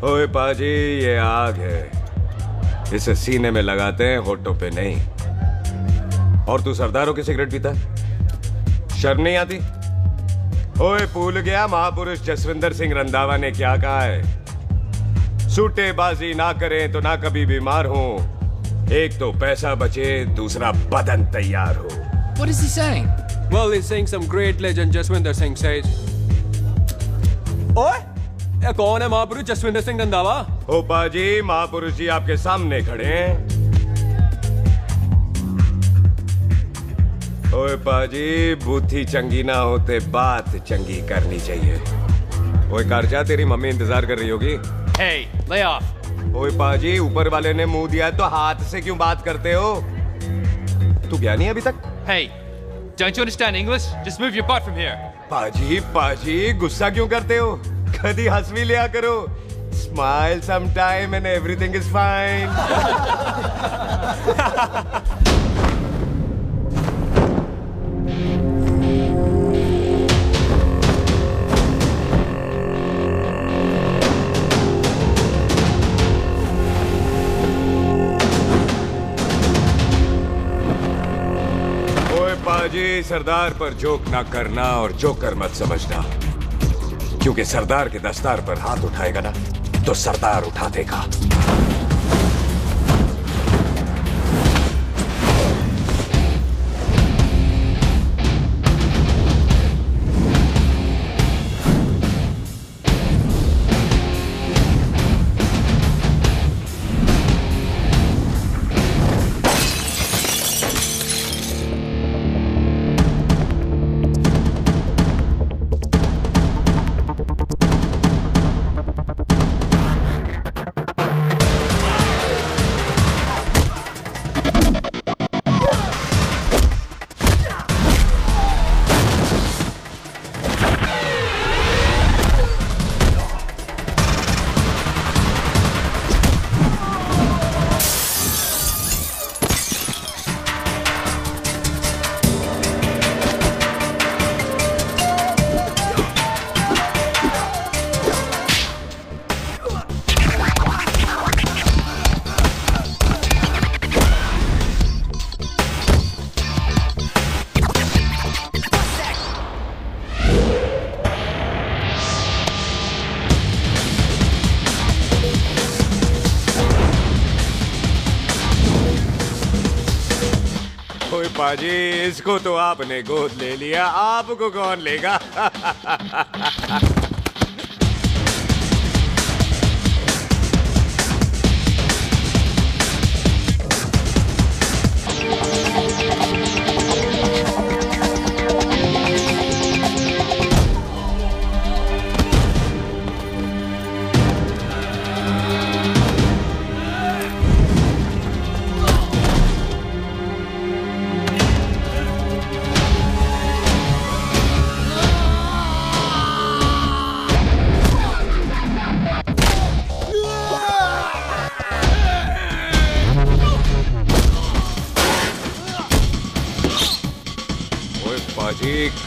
ओए पाजी, ये आग है, इसे सीने में लगाते हैं, होठों पे नहीं। और तू सरदारों की सिगरेट पीता है? शर्म नहीं आती? ओए भूल गया महापुरुष जसविंदर सिंह रंधावा ने क्या कहा है? सूटेबाजी ना करें तो ना कभी बीमार हो। एक तो पैसा बचे, दूसरा बदन तैयार हो। What is he saying? Well, he's saying some great legend Jaswinder Singh says. ओए, ये कौन है महापुरुष जसविंदर सिंह रंधावा? ओ पाजी, महापुरुष जी आपके सामने खड़े हैं। ओए पाजी, बुद्धि चंगी ना होते बात चंगी करनी चाहिए। ओए कारचा, तेरी मम्मी इंतजार कर रही होगी। Hey, lay off. ओए पाजी, ऊपर वाले ने मुंह दिया है तो हाथ से क्यों बात करते हो? तू गया नहीं अभी तक? Hey, don't you understand English? Just move your butt from here. पाजी, गुस्सा क्यों करते हो? कभी हंस भी लिया करो। Smile sometime and everything is fine. पाजी, सरदार पर जोक ना करना और जोकर मत समझना, क्योंकि सरदार के दस्तार पर हाथ उठाएगा ना तो सरदार उठा देगा। पाजी, इसको तो आपने गोद ले लिया, आपको कौन लेगा?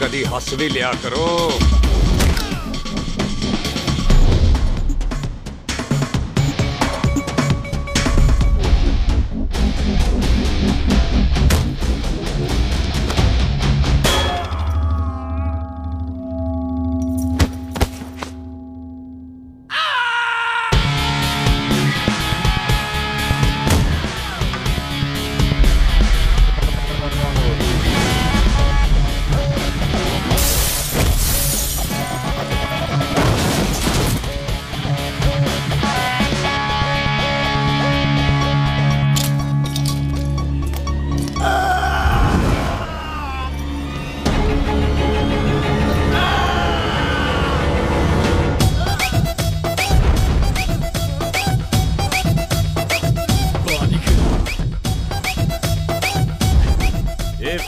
कदी हंस भी लिया करो।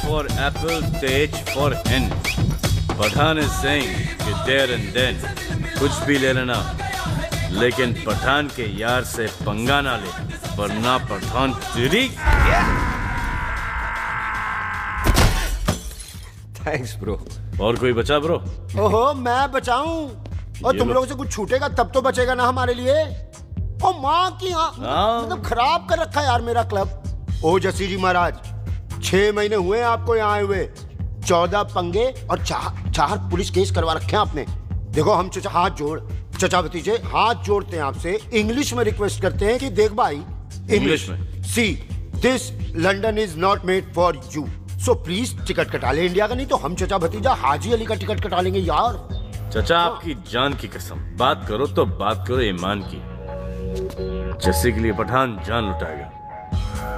for apple, H for hen. Pathan is saying कि there and then कुछ भी ले लेना, लेकिन पठान के यार से पंगा ना ले, वरना पठान तेरी। Thanks bro. और कोई बचा ब्रो? ओहो, मैं बचाऊं? और तुम लोगों से कुछ छूटेगा तब तो बचेगा ना हमारे लिए। ओ माँ की मतलब खराब कर रखा है यार मेरा क्लब। ओ जसी जी महाराज, 6 महीने हुए आपको यहाँ आए हुए, 14 पंगे और 4 पुलिस केस करवा रखे हैं आपने। देखो हम चचा भतीजे हाथ जोड़ते हैं आपसे, इंग्लिश में रिक्वेस्ट करते हैं कि देख भाई, इंग्लिश में see this London is not made for you, so please ticket कटा ले इंडिया का, नहीं तो हम चचा भतीजा हाजी अली का टिकट कटा लेंगे यार। चचा आपकी जान की कसम, बात करो तो बात करो ईमान की। जस्सी के लिए पठान जान लुटाएगा,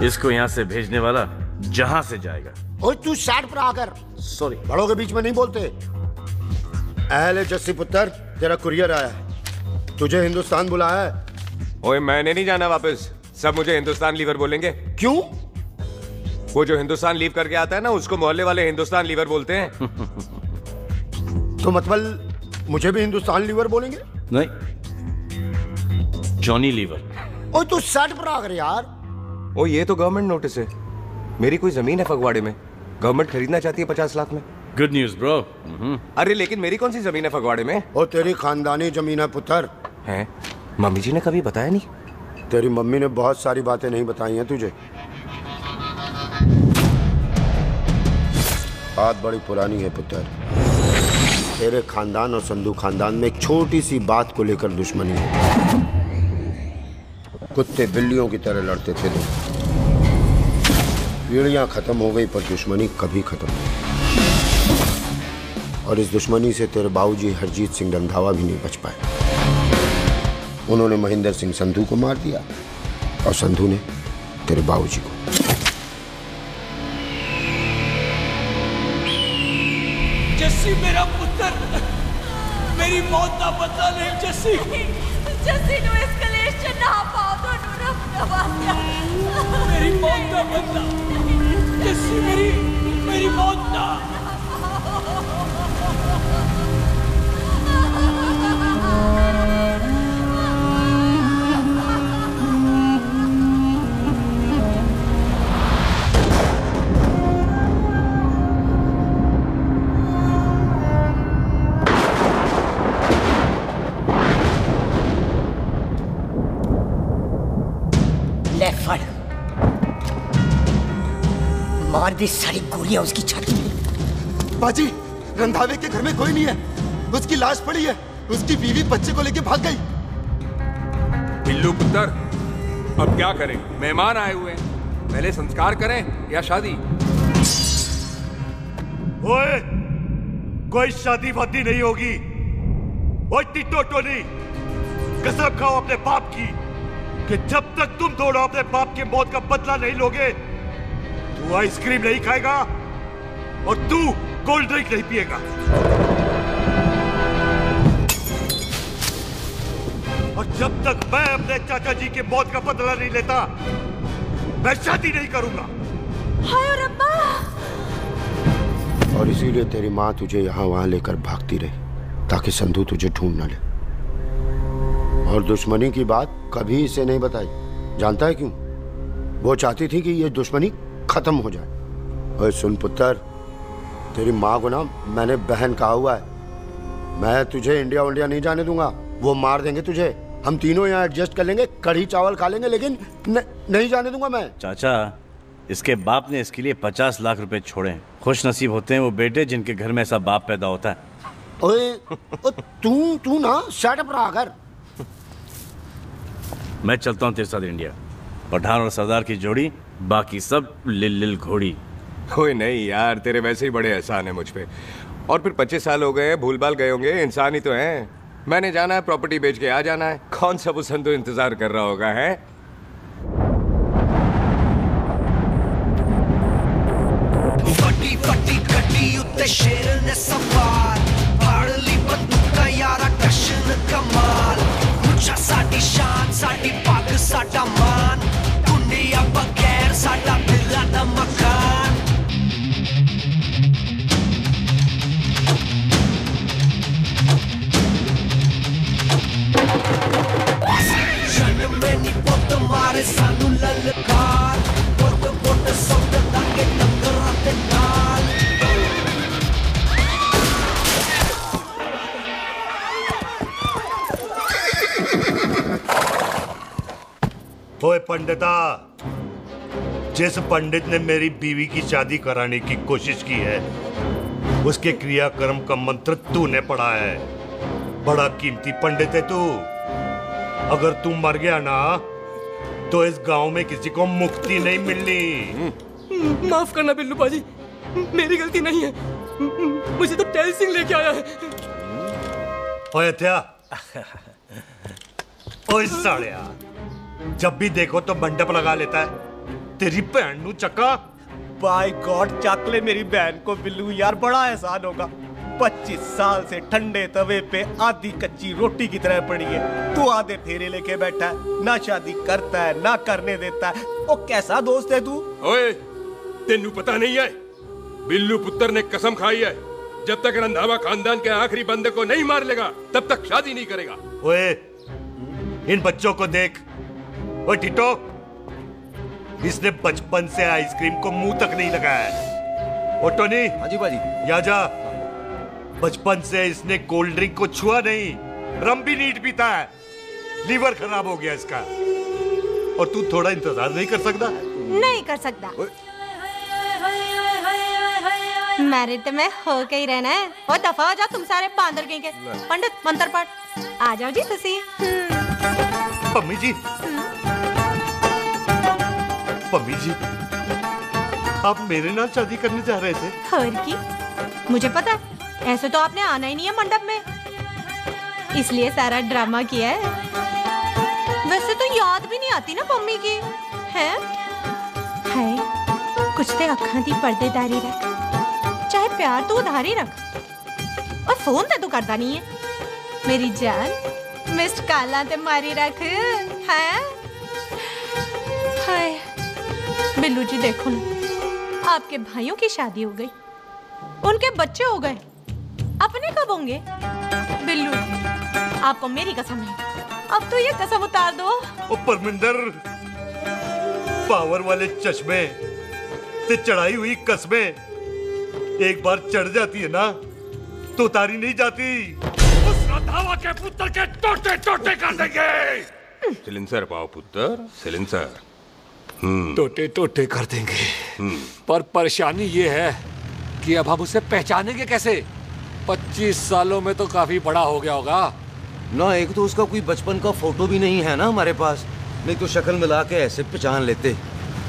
इसको यहाँ से भेजने वाला जहां से जाएगा। ओए तू साइड पर आकर, सॉरी बड़ों के बीच में नहीं बोलते। अहले जस्सी पुत्र, तेरा कुरियर आया है, तुझे हिंदुस्तान बुलाया है। ओए मैंने नहीं जाना वापस, सब मुझे हिंदुस्तान लीवर बोलेंगे। क्यों? वो जो हिंदुस्तान लीव करके आता है ना, उसको मोहल्ले वाले हिंदुस्तान लीवर बोलते हैं। तो मतलब मुझे भी हिंदुस्तान लीवर बोलेंगे? नहीं, जॉनी लीवर। ओए तू साइड पर आकर यार। ओ ये तो गवर्नमेंट नोटिस है, मेरी कोई जमीन है फगवाड़े में, गवर्नमेंट खरीदना चाहती है 50 लाख में। Good news bro. अरे लेकिन मेरी कौन सी जमीन है फगवाड़े में? ओ तेरी खानदानी जमीन है पुत्र। है? मम्मी जी ने कभी बताया नहीं? तेरी मम्मी ने बहुत सारी बातें नहीं बताई हैं तुझे। बात बड़ी पुरानी है पुत्र, तेरे खानदान और संधू खानदान में एक छोटी सी बात को लेकर दुश्मनी है। कुत्ते बिल्लियों की तरह लड़ते थे लोग, पीढ़ियां खत्म हो गई पर दुश्मनी कभी खत्म नहीं। और इस दुश्मनी से तेरे बाबूजी हरजीत सिंह रंधावा भी नहीं बच पाए। उन्होंने महेंद्र सिंह संधू को मार दिया और संधू ने तेरे बाबूजी को। जस्सी मेरा पुत्र, मेरी मौत का बदला ले जस्सी। जस्सी नु इस कलेश च ना पाओ तो रब नवाज़ा। मेरी मौत का बदला जस्सी, मेरी मौत का। मार दी सारी गोलियां उसकी छाती में। बाजी, रंधावे के घर में कोई नहीं है, उसकी लाश पड़ी है, उसकी बीवी बच्चे को लेके भाग गई। बिल्लू पुत्र, अब क्या करें? मेहमान आए हुए हैं, पहले संस्कार करें या शादी? ओए, कोई शादी वादी नहीं होगी। ओए टिट्टो टोनी, कसम खाओ अपने बाप की कि जब तक तुम दोनों अपने बाप की मौत का बदला नहीं लोगे, तू आइसक्रीम नहीं खाएगा और तू कोल्ड ड्रिंक नहीं पिएगा। और जब तक मैं अपने चाचा जी की मौत का बदला नहीं लेता, मैं शादी नहीं करूंगा। हाय रब्बा। और इसीलिए तेरी माँ तुझे यहाँ वहां लेकर भागती रही ताकि संधू तुझे ढूंढ न ले। और दुश्मनी की बात कभी इसे नहीं बताई, जानता है क्यों? वो चाहती थी कि ये दुश्मनी खत्म हो जाए। ओए सुन पुत्र, तेरी माँ को ना मैंने बहन कहा हुआ है, मैं तुझे इंडिया नहीं जाने दूंगा। वो मार देंगे तुझे, हम तीनों यहाँ एडजस्ट कर लेंगे, कढ़ी चावल खा लेंगे, लेकिन नहीं जाने दूंगा मैं। चाचा, इसके बाप ने इसके लिए 50 लाख रुपए छोड़े हैं। खुश नसीब होते हैं वो बेटे जिनके घर में ऐसा बाप पैदा होता है। ओए तू ना शट अप रहा कर। मैं चलता हूँ तेरे साथ इंडिया। पठान और सरदार की जोड़ी, बाकी सब लिल घोड़ी। ओए नहीं यार, तेरे वैसे ही बड़े एहसान है मुझ पे। और फिर 25 साल हो गए, भूल भाल गए होंगे, इंसान ही तो हैं। मैंने जाना है, प्रॉपर्टी बेच के आ जाना है। कौन सा वो संधू इंतजार कर रहा होगा? है फटी फटी कटी उत्ते शेर ने सवार, फाड़ ली बंदूक का यारा टशन कमाल। मुझा साडी शान, साडी पग, साडा मान, दुनिया बगैर साडा दिला दा मकान। जन्म में नी पुत मारे सानू ललकार, पुत पुत सौद दागे लंगर ते नाल। ओए पंडिता, जिस पंडित ने मेरी बीवी की शादी कराने की कोशिश की है, उसके क्रियाकर्म का मंत्र तूने पढ़ा है। बड़ा कीमती पंडित है तू। अगर तू मर गया ना तो इस गांव में किसी को मुक्ति नहीं मिलनी। माफ करना बिल्लू बाजी, मेरी गलती नहीं है। मुझे तो टेल सिंह लेके आया है। ओए हत्या, ओए सालिया, जब भी देखो तो मंडप लगा लेता है। तेरी बहन नू चक्का। बाय गॉड, चाक ले मेरी बहन को बिल्लू यार, बड़ा एहसान होगा। 25 साल से ठंडे तवे पे आधी कच्ची रोटी की तरह पड़ी है। तू आधे फेरे लेके बैठा है, ना शादी करता है ना करने देता है। ओ कैसा दोस्त है तू? ओए, तेनू पता नहीं है, बिल्लू पुत्र ने कसम खाई है, जब तक रंधावा खानदान के आखिरी बंदे को नहीं मार लेगा तब तक शादी नहीं करेगा। ओए, इन बच्चों को देख। ओए टिटो, इसने बचपन से आइसक्रीम को मुंह तक नहीं लगाया है। ओ टोनी, हाँ जी बाजी, या जा। बचपन से इसने कोल्ड ड्रिंक को छुआ नहीं, रम भी नीट पीता है। लीवर खराब हो गया इसका। और तू थोड़ा इंतजार नहीं कर सकता? नहीं कर सकता। मैरिड में हो के ही रहना है। और दफा हो जाओ तुम सारे बांदर कहीं के। पंडित मंत्र पढ़। आ जाओ जी तुसी। पम्मी जी, पम्मी जी, आप मेरे नाल शादी करने जा रहे थे? और की मुझे पता है, ऐसे तो आपने आना ही नहीं है मंडप में, इसलिए सारा ड्रामा किया है। वैसे तो याद भी नहीं आती ना मम्मी की, है? कुछ ते अखां दी पर्देदारी रख, चाहे प्यार तू उधारी रख, और फोन ते तू करता नहीं है। मेरी जान, मिस्ड काला ते मारी रख, है? हाय बिल्लू जी, देखो ना, आपके भाइयों की शादी हो गई, उनके बच्चे हो गए, अपने कब होंगे? बिल्लू, आपको मेरी कसम है, अब तो ये कसम उतार दो। ओ परमिंदर, पावर वाले चश्मे ते चढ़ाई हुई कस्में एक बार चढ़ जाती है ना तो उतारी नहीं जाती। उस रंधावा के पुत्र के टोटे टोटे कर देंगे। सिलेंसर पाओ पुत्र, सिलेंसर। टोटे टोटे कर देंगे। पर परेशानी ये है कि अब हम उसे पहचानेंगे कैसे? 25 सालों में तो काफी बड़ा हो गया होगा ना। एक तो उसका कोई बचपन का फोटो भी नहीं है ना हमारे पास, नहीं तो शक्ल मिला के ऐसे पहचान लेते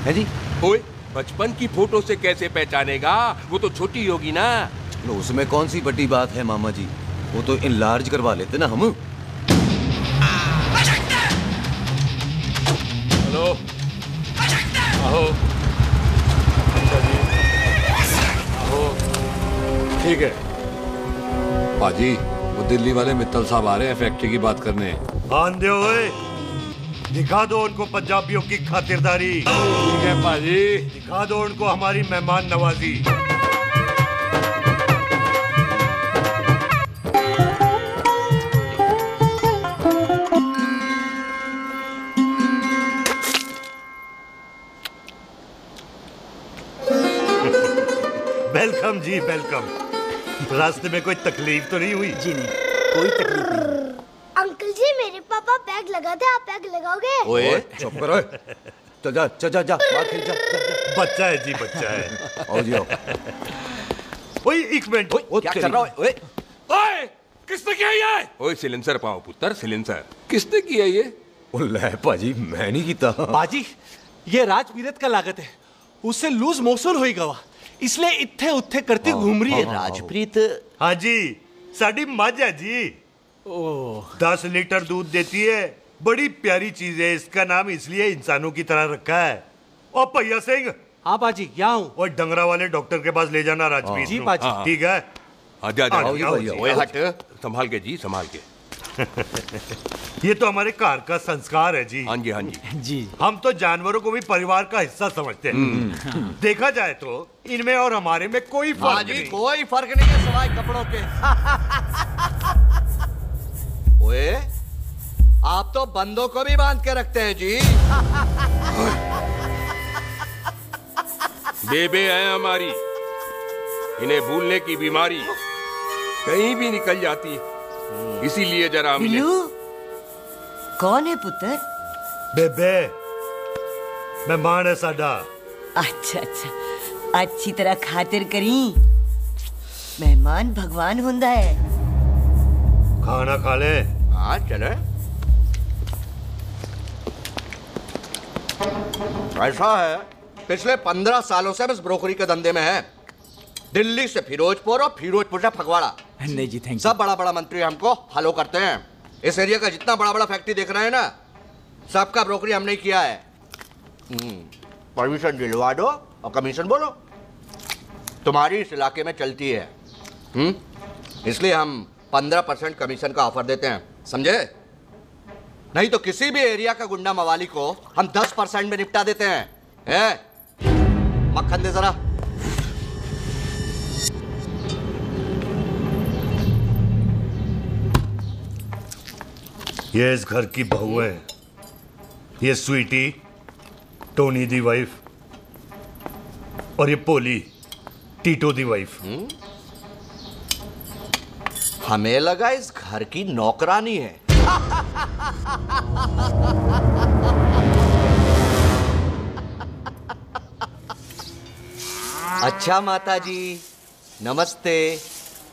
हैं जी। ओए, बचपन की फोटो से कैसे पहचानेगा? वो तो छोटी होगी ना। लो, उसमें कौन सी बड़ी बात है मामा जी, वो तो इनलार्ज करवा लेते ना हम। हेलो, आओ। आओ। ठीक है बाजी, वो दिल्ली वाले मित्तल साहब आ रहे हैं फैक्ट्री की बात करने। आंधे होए, दिखा दो उनको पंजाबियों की खातिरदारी। ठीक है बाजी, दिखा दो उनको हमारी मेहमान नवाजी। वेलकम जी, वेलकम। रास्ते में कोई तकलीफ तो नहीं हुई? जी नहीं, कोई तकलीफ नहीं। अंकल जी, मेरे पापा पैग लगाते, आप पैग लगाओगे? ओए चुप करो। चल जा चल जा, बाहर खेल जा। बच्चा है जी, बच्चा है। आओ जी आओ। ओए एक मिनट, क्या कर रहा है? ओए ओए, किसने किया ये? ओए सिलेंसर पाओ पुत्र, सिलेंसर। किसने किया ये? ले पाजी, मैं नहीं कीता। बाजी, ये राजपीरत का लागत है, उससे लूज मोशन होई गवा, इसलिए इत्थे उत्थे करती घूम रही है। राजप्रीत? हाँ जी, साडी मझ है जी। 10 लीटर दूध देती है, बड़ी प्यारी चीज है। इसका नाम इसलिए इंसानों की तरह रखा है। ओ भैया सिंह। हाँ बाजी, यहाँ हूँ। और डंगरा वाले डॉक्टर के पास ले जाना राजपीत। जी बाजी। ठीक है। आजा ओए हट, संभाल के जी, संभाल के। ये तो हमारे घर का संस्कार है जी। हाँ जी, हाँ जी जी। हम तो जानवरों को भी परिवार का हिस्सा समझते हैं। देखा जाए तो इनमें और हमारे में कोई फर्क नहीं। कोई फर्क नहीं है सिवाय कपड़ों के। ओए, आप तो बंदों को भी बांध के रखते हैं जी। बेबे है हमारी, इन्हें भूलने की बीमारी कहीं भी निकल जाती है, इसीलिए जरा बिल्लू, कौन है पुत्र? बेबे, मेहमान है साडा। अच्छा अच्छा, अच्छी तरह खातिर करी। मेहमान भगवान हुंदा है। खाना खा ले। हाँ चले। ऐसा है, पिछले 15 सालों से हम इस ब्रोकरी के धंधे में हैं। दिल्ली से फिरोजपुर और फिरोजपुर से फगवाड़ा। नहीं जी थैंक यू। सब बड़ा बड़ा मंत्री हमको फॉलो करते हैं। इस एरिया का जितना बड़ा बड़ा फैक्ट्री देख रहे हैं ना, सबका ब्रोकरी हमने किया है। परमिशन दिलवा दो और कमीशन बोलो। तुम्हारी इस इलाके में चलती है। इसलिए हम 15% कमीशन का ऑफर देते हैं, समझे? नहीं तो किसी भी एरिया का गुंडा मवाली को हम 10% में निपटा देते हैं। मक्खन दे जरा। ये इस घर की बहू है। ये स्वीटी, टोनी दी वाइफ, और ये पोली, टीटो दी वाइफ। हमें लगा इस घर की नौकरानी है। अच्छा माता जी, नमस्ते।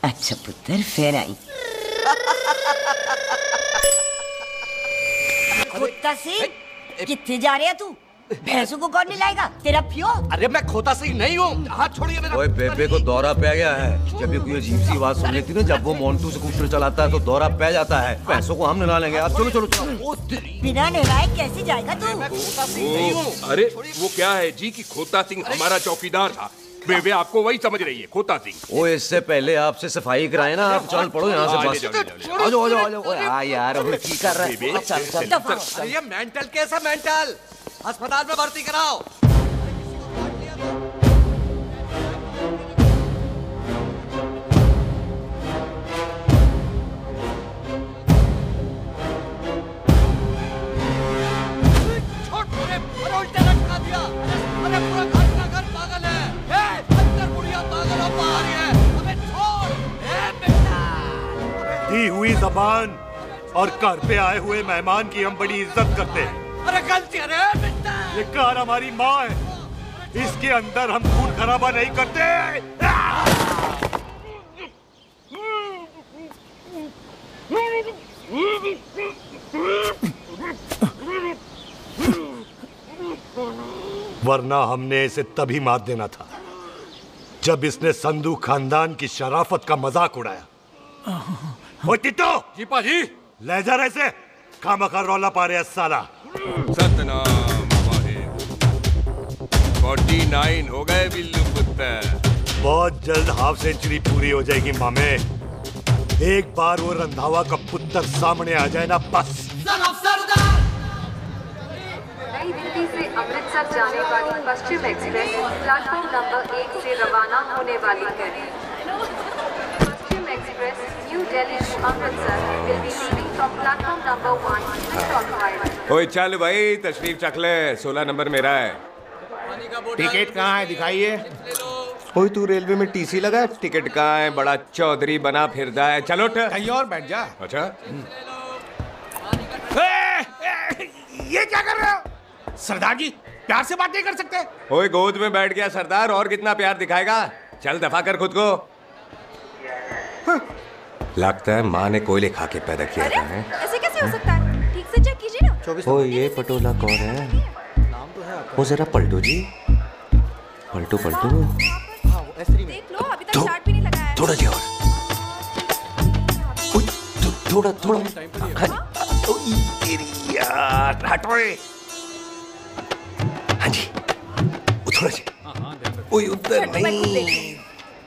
अच्छा पुत्र, फिर आई। खोता सिंह, कितने जा रहे है तू? भैंसों को कौन निलाएगा? तेरा प्यो? अरे मैं खोता सिंह नहीं हूँ। हाथ छोड़िए मेरा। ओए बेबे को दौरा पै गया है। जब भी कोई अजीब सी आवाज सुन लेती ना, जब वो मोन्टू स्कूटर चलाता है तो दौरा पै जाता है। पैसों को हम निला लेंगे। आप चलो चलो चलो। बिना नहलाए कैसे जाएगा तू? अरे वो क्या है जी कि खोता सिंह हमारा चौकीदार था। बेबे आपको वही समझ रही है, खोता सिंह। ओ इससे पहले आपसे सफाई कराए ना। आप चल पड़ो यहाँ से बस। आ जाओ आ जाओ आ जाओ। हाँ यार, अब की कर रहा है? चल चल। ये मेंटल केस है, मेंटल। अस्पताल में भर्ती कराओ। दी हुई जबान और घर पे आए हुए मेहमान की हम बड़ी इज्जत करते हैं। अरे गलती है ये कार हमारी माँ है, इसके अंदर हम खून खराबा नहीं करते। वरना हमने इसे तभी मार देना था जब इसने संधू खानदान की शराफत का मजाक उड़ाया। ओ टिट्टो जी पाजी, ले जा रहे से खामखा रौला पा रहे साला। सतनाम वाहे। 49 हो गए बिल्लू पुत्र। बहुत जल्द हाफ सेंचुरी पूरी हो जाएगी मामे। एक बार वो रंधावा का पुत्र सामने आ जाए ना, बस। नई दिल्ली से अमृतसर जाने वाली पश्चिम एक्सप्रेस प्लेटफॉर्म नंबर 1 से रवाना होने वाली है। Paschim express new Delhi to Amritsar will be leaving from platform number 1 Switch. ओए चल भाई, तशरीफ चख ले। 16 नंबर मेरा है। टिकट कहाँ है, दिखाइए। ओए तू रेलवे में टीसी लगा है? टिकट कहाँ है? बड़ा चौधरी बना फिरदा है। चलो कहीं और बैठ जा। अच्छा ये क्या कर रहे हो? सरदार जी, प्यार से बात नहीं कर सकते? ओए गोद में बैठ गया सरदार, और कितना प्यार दिखाएगा? चल दफा कर खुद को। लगता है माँ ने कोयले खा के पैदा किया था। ऐसे कैसे हो सकता है? ठीक से चेक कीजिए ना। ओ ये पटोला कौन है? वो जरा पलटो जी, पलटो पलटो। देख लो, अभी तक चार्ट भी नहीं लगाया है। थोड़ा जी और। थोड़ा थोड़ा। यार हटो। हाँ जी, थोड़ा जी। ओए उधर नहीं,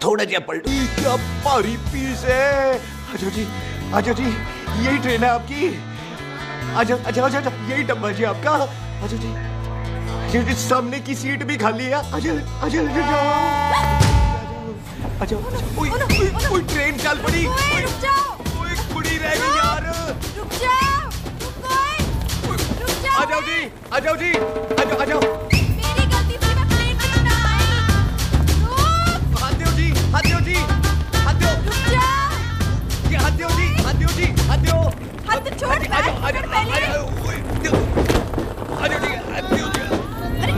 थोड़ा जी पलटो। क्या भारी पीस है। आजो जी, आजो जी, यही ट्रेन है आपकी। आजो आजो आजो, यही डब्बा जी आपका। आजो जी, आजो जी, सामने की सीट भी खाली है। आजो आजो आजो। ओए ट्रेन चल पड़ी। रुक जाओ। ओए कुड़ी रह गई यार। रुक जाओ। आ जाओ जी, आ जाओ जी, आ जाओ आ जाओ। मेरी गलती से मैं प्लेन में ना आई। हाथ दो जी, हाथ दो जी, हाथ दो। रुक जाओ। ये हाथ दो जी, हाथ दो जी, हाथ दो। हाथ छोड़। आ जाओ आ जाओ आ जाओ। आ जाओ जी, हाथ दो जी। अरे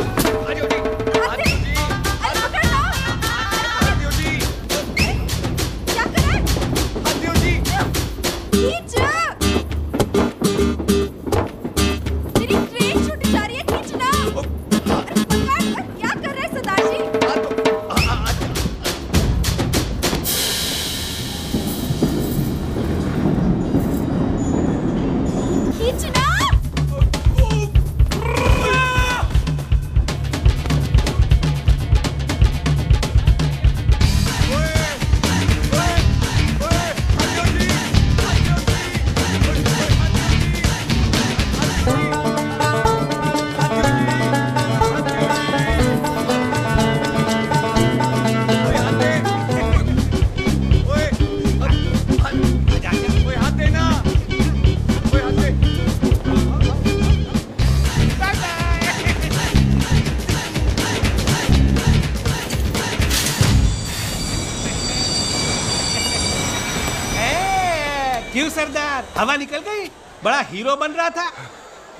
क्यों सरदार, हवा निकल गई? बड़ा हीरो बन रहा था।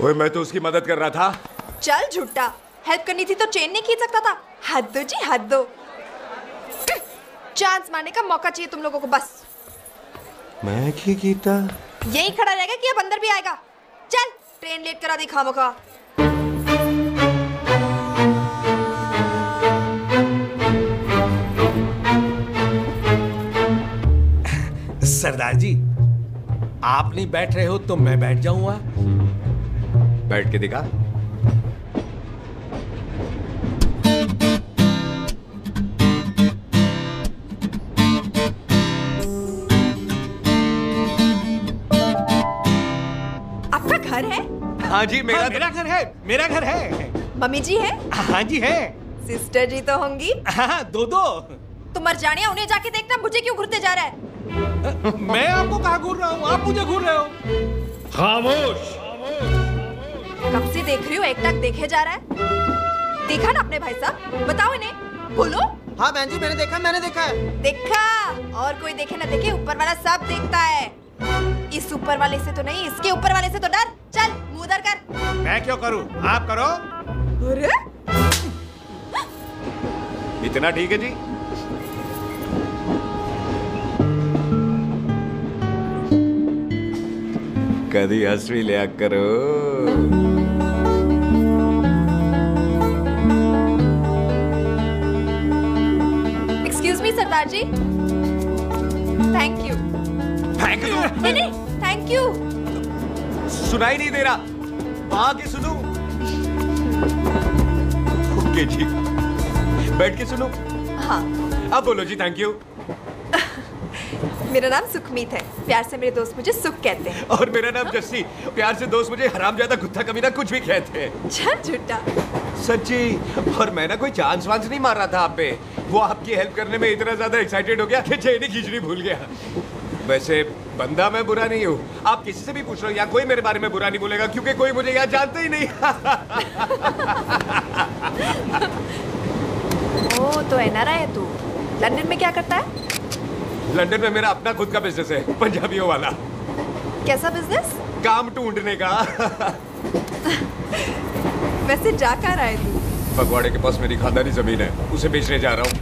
ओए मैं तो उसकी मदद कर रहा था। चल झूठा, हेल्प करनी थी तो चेन नहीं खींच सकता था। हद दो जी, हद दो। चांस मारने का मौका चाहिए तुम लोगों को बस। मैं की कीता यही खड़ा रहेगा कि अब अंदर भी आएगा? चल ट्रेन लेट करा दी खामोखा। सरदार जी, आप नहीं बैठ रहे हो तो मैं बैठ जाऊंगा। बैठ के दिखा। आपका घर है? हाँ जी, मेरा घर है। मेरा घर है। मम्मी जी है? हाँ जी है। सिस्टर जी तो होंगी? हाँ, दो। तुम मर जानिया, उन्हें जाके देखना मुझे क्यों घूरते जा रहा है। मैं आपको कहाँ घूर रहा हूँ, आप मुझे घूर रहे हो। खामोश। कब से देख रही हो, एक टक देखे जा रहा है। देखा ना अपने भाई साहब, बताओ इन्हें, बोलो। हाँ बहन जी, मैंने देखा है। देखा? और कोई देखे ना देखे, ऊपर वाला सब देखता है। इस ऊपर वाले से तो नहीं, इसके ऊपर वाले से तो डर। चल मुंह उधर कर। मैं क्यों करूँ, आप करो। अरे इतना ठीक है जी। कभी हंस भी लिया करो। Excuse me Sardar ji. Thank you. Thank you? नहीं, थैंक यू। सुनाई नहीं दे रहा, आके सुनो। ओके जी, बैठ के सुनो। हाँ। अब बोलो जी थैंक यू। मेरा नाम सुखमीत है, प्यार से मेरे दोस्त मुझे सुख कहते हैं। और मेरा नाम जस्सी, प्यार से दोस्त मुझे हरामजादा, कुत्ता कमीना कुछ भी कहते हैं। चल झूठा। सच्ची। और मैं ना कोई चांस वांस नहीं मार रहा था आप पे, वो आपकी हेल्प करने में इतना ज्यादा एक्साइटेड हो गया कि चेन खींचनी भूल गया। वैसे बंदा मैं बुरा नहीं हूँ, आप किसी से भी पूछ लो, यहाँ कोई मेरे बारे में बुरा नहीं बोलेगा क्योंकि कोई मुझे यहाँ जानते ही नहीं। ओ तो एनआरआई है तू। लंदन में क्या करता है? लंदन में मेरा अपना खुद का बिजनेस है, पंजाबियों वाला। कैसा बिजनेस? काम ढूंढने का। वैसे जा कहाँ रहा है तू? फगवाड़े के पास मेरी खानदानी जमीन है, उसे बेचने जा रहा हूँ।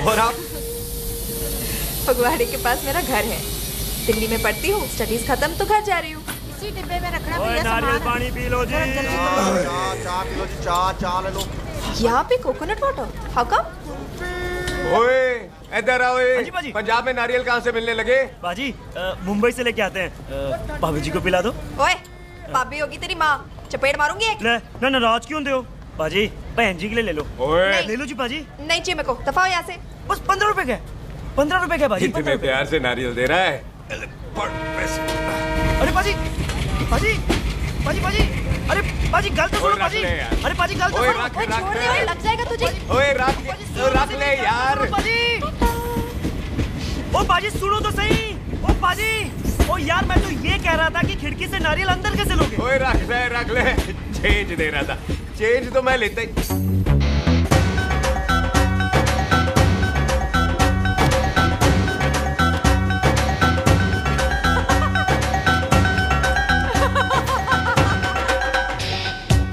और आप? फगवाड़े के पास मेरा घर है, दिल्ली में पढ़ती हूँ, स्टडीज खत्म तो घर जा रही हूँ। इसी डिब्बे में रखना भैया सामान। नारियल पानी पी लो जी। चाय पी लो जी, चाय ले लो। यहाँ पे कोकोनट वाटर? How come? ओए इधर आओ। हाँ जी बाजी। पंजाब में नारियल कहाँ से मिलने लगे? बाजी मुंबई से लेके आते हैं, भाभी जी को पिला दो। ओए भाभी होगी तेरी माँ, चपेट मारूंगी एक। ले ना नाराज क्यों हो बाजी, बहन जी के लिए ले लो। ओए ले लो जी बाजी। नहीं चाहिए मेरे को, दफा हो यहाँ से। बस 15 रुपए के, 15 रुपए के बाजी। इतने प्यार से नारियल दे रहा है। अरे बाजी, बाजी, बाजी, बाजी, अरे बाजी गल तो सुनो बाजी। अरे बाजी गल तो सुनो। ओए छोड़ दे, ओए लग जाएगा तुझे। ओए रख ले यार। बाजी, ओ बाजी सुनो तो सही। ओ बाजी, ओ यार मैं तो ये कह रहा था कि खिड़की से नारियल अंदर कैसे लोगे? ओए रख ले। चेंज दे रहा था, चेंज तो मैं लेता ही।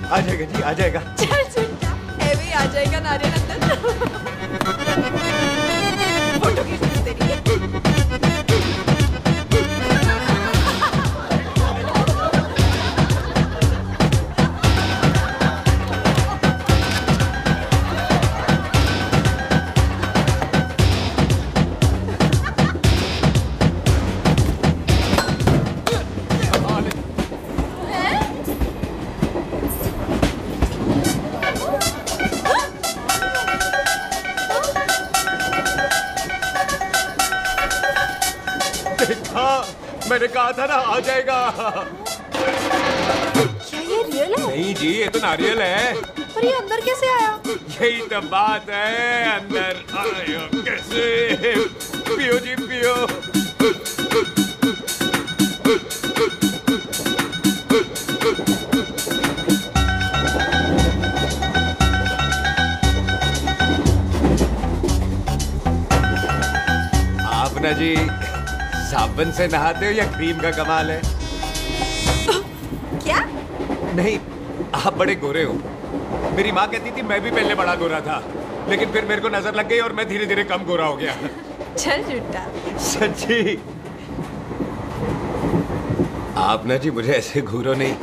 आ जाएगा जी, आ जाएगा। चल झूठा, भी आ जाएगा नारियल अंदर। फोटो खींच तेरी। मैंने कहा था ना आ जाएगा। क्या ये रियल है? नहीं जी, ये तो नारियल है। पर ये अंदर कैसे आया? यही तो बात है, अंदर आया कैसे? पियो जी पियो। आप ना जी साबुन से नहाते हो या क्रीम का कमाल है? क्या? नहीं, आप बड़े गोरे हो। मेरी माँ कहती थी मैं भी पहले बड़ा गोरा था, लेकिन फिर मेरे को नजर लग गई और मैं धीरे धीरे कम गोरा हो गया। चल झूठा। सच्ची। आप ना जी मुझे ऐसे घूरो नहीं,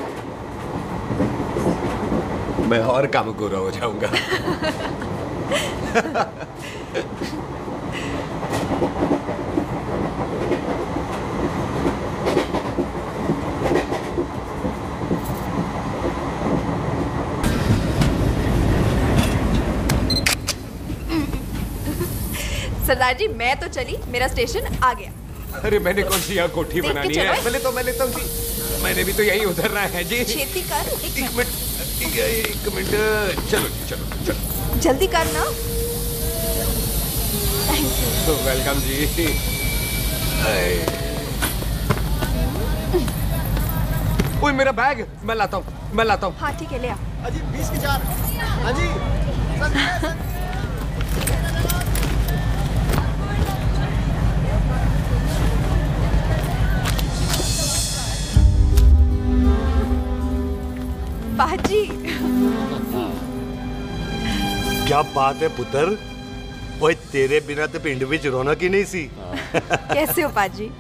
मैं और कम गोरा हो जाऊंगा। सरदार जी मैं तो चली, मेरा स्टेशन आ गया। अरे मैंने कौन सी यहाँ कोठी देख के बनानी चलो। है? मैं लेता हूँ जी। मैंने भी तो यही उतरना है जी। छेती कर। एक मिनट। चलो चलो चलो। जल्दी कर ना। वेलकम जी। ओए मेरा बैग मैं लाता हूँ। हाँ ठीक है ले आ। अजी 20 के 4। अजी पाजी। क्या बात है पुत्र, ओए तेरे बिना तो पिंड विच रौनक ही नहीं सी। कैसे हो पाजी?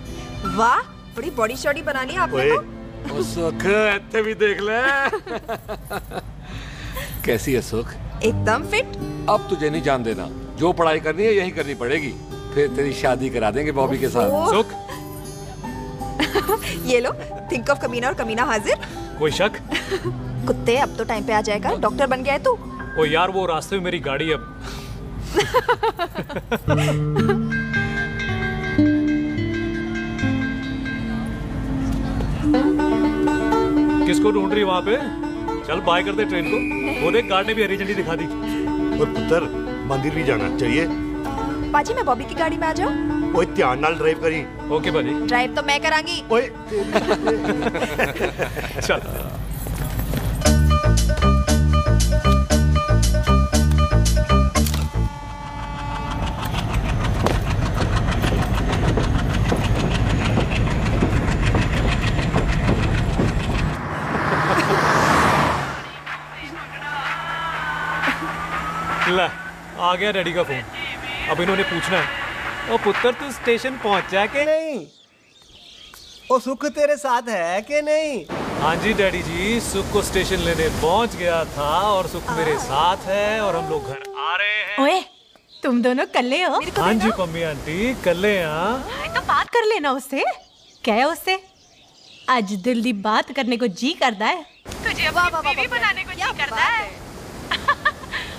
वाह बड़ी बॉडी शॉडी बना ली आपने तो। सुख इत्थे भी देख ले। कैसी है सुख? एकदम फिट। अब तुझे नहीं जान देना, जो पढ़ाई करनी है यही करनी पड़ेगी, फिर तेरी शादी करा देंगे बॉबी के साथ। सुख ये लो, थिंक ऑफ कमीना और कमीना हाजिर। कोई शक? कुत्ते अब तो टाइम पे आ जाएगा, डॉक्टर बन गया है तू। ओ यार वो रास्ते में मेरी गाड़ी अब। किसको ढूंढ रही वहाँ पे? चल बाय कर दे ट्रेन को। वो देख गार्ड ने भी हरी झंडी दिखा दी। और पुत्र मंदिर भी जाना चाहिए। पाजी मैं बॉबी की गाड़ी में आ जाऊँ? ओए ध्यान नाल ड्राइव करी। ओके बाजी। ड्राइव तो मैं करांगी। ओए चल। ला आ गया डैडी का फोन। अब इन्होंने पूछना है, ओ पुत्र तू स्टेशन पहुंचा के नहीं? ओ सुख तेरे साथ है कि नहीं? हाँ जी डैडी जी, सुख को स्टेशन लेने पहुंच गया था और सुख मेरे साथ है और हम लोग घर आ रहे हैं। ओए तुम दोनों कल्ले हो? हाँ जी पम्मी आंटी कल्ले। यहाँ तो बात कर लेना उससे। क्या है उससे? आज दिल दी बात करने को जी करता है। तुझे अपनी बीवी बनाने को जी करता है।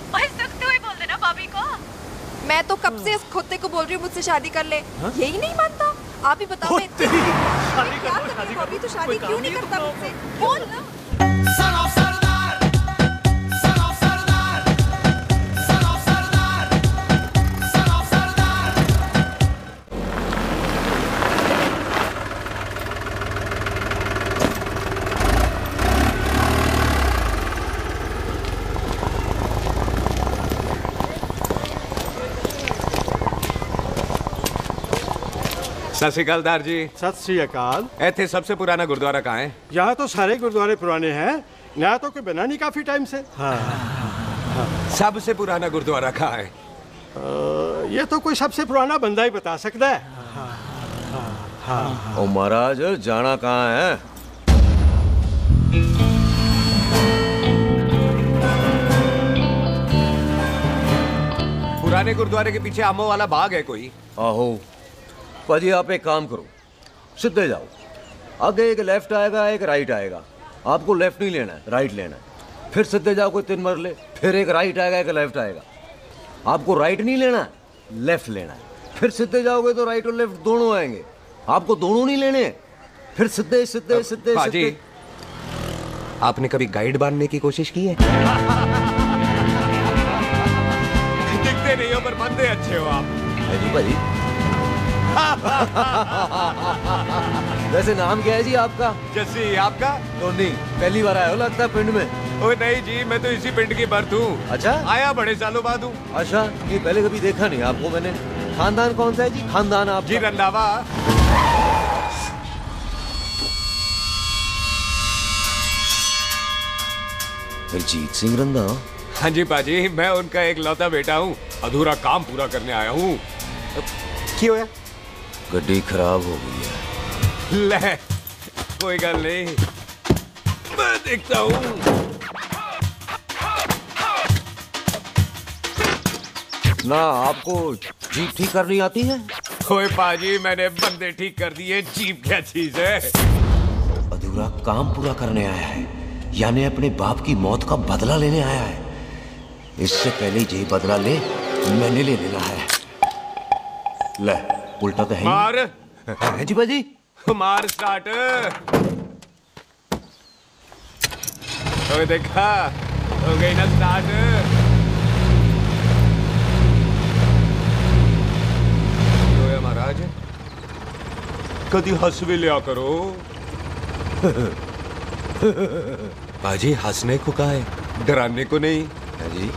ओए सुख तू ही बोल देना बॉबी को। मैं तो कब से इस खोते को बोल रही हूँ मुझसे शादी कर ले। यही नहीं मानता। आप ही बताओ मैं क्या करूँ? बॉबी तो शादी क्यों नहीं करता मुझसे? बोल ना। सत श्री अकाल दार जी। सत श्री अकाल। ऐथे सबसे पुराना गुरुद्वारा कहाँ है? यहाँ तो सारे गुरुद्वारे पुराने हैं, नया तो कोई बना नहीं काफी टाइम से। सबसे पुराना गुरुद्वारा कहाँ है? ये तो कोई सबसे पुराना बंदा ही बता सकता है। ओ महाराज जाना कहाँ है? पुराने गुरुद्वारे के पीछे आमों वाला बाग है कोई? आहो पाजी आप एक काम करो, सीधे जाओ, आगे एक लेफ्ट आएगा एक राइट आएगा, आपको लेफ्ट नहीं लेना है राइट लेना है, फिर सीधे जाओ कोई 3 मरले, फिर एक राइट आएगा एक लेफ्ट आएगा, आपको राइट नहीं लेना है लेफ्ट लेना है, फिर सीधे जाओगे तो राइट और लेफ्ट दोनों आएंगे, आपको दोनों नहीं लेने, फिर सीधे सीधे सीधे पाजी आपने कभी गाइड बनने की कोशिश की है? दिखते नहीं हो पर बंदे अच्छे हो आप। जी भाई। वैसे नाम क्या है जी आपका? जस्सी। आपका? टोनी। पहली बार आया हो लगता है पिंड में। ओए नहीं जी, मैं तो इसी पिंड की बर्थ हूँ। अच्छा? आया बड़े सालों बाद हूँ। अच्छा, ये पहले कभी देखा नहीं आपको मैंने। खानदान कौन सा है जी? खानदान आप? जी रंधावा। हरजीत सिंह रंधा? हाँ जी पाजी, मैं उनका एक लौता बेटा हूँ। अधूरा काम पूरा करने आया हूँ। क्यों है? गड्डी खराब हो गई है। ले, कोई गल नहीं, मैं देखता हूँ। ना आपको जीप ठीक करनी आती है? ओए पाजी, मैंने बंदे ठीक कर दिए, जीप क्या चीज है? अधूरा काम पूरा करने आया है, यानी अपने बाप की मौत का बदला लेने आया है। इससे पहले ये बदला ले मैंने ले लेना है। ले, उल्टा तो है ही। मार। है जी बाजी। मार स्टार्ट। ओए देखा, हो गई ना स्टार्ट। तो महाराज कभी हंस भी लिया करो। पाजी हंसने को कहा है, डराने को नहीं है जी।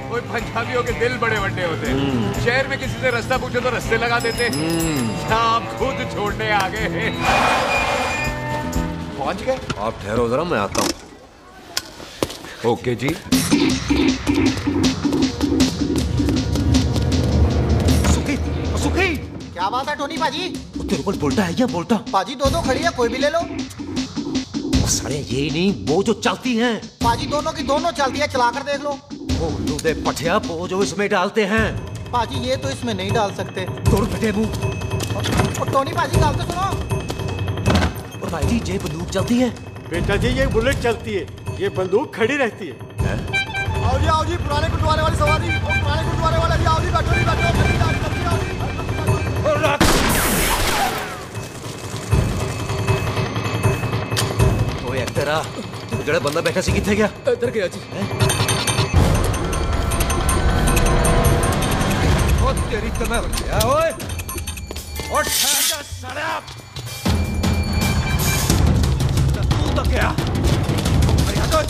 कोई पंजाबियों के दिल बड़े बड़े होते हैं। शहर में किसी से रास्ता पूछो तो रास्ते लगा देते। आप खुद छोड़ने आ गए। पहुंच गए? आप ठहरो जरा, मैं आता हूं। ओके जी। सुखी क्या बात है टोनी पाजी? तेरे को बोलता है या बोलता? पाजी दो खड़ी है, कोई भी ले लो। सारे ये नहीं, वो जो चलती हैं। पाजी दोनों की दोनों चलती है, चला कर देख लो। वो लूदे पठिया, वो जो इसमें डालते हैं। पाजी ये तो इसमें नहीं डाल सकते। तोड़ फटे मुंह। और टोनी पाजी गाल तो सुनो। और भाई जी ये बंदूक चलती है? बेटा जी ये बुलेट चलती है, ये बंदूक खड़ी रहती है। आओ जी पुराने गुरुद्वारे वाली सवारी, पुराने गुरुद्वारे वाले भी आओ जी, बैठो जी बैठो। ओए एक्टरा, जड़ा बंदा बैठा सी किथे गया? इधर गया जी। ओ तेरी कमर गया ओए। और ठहर साला। तू तो क्या? अरे आ जा।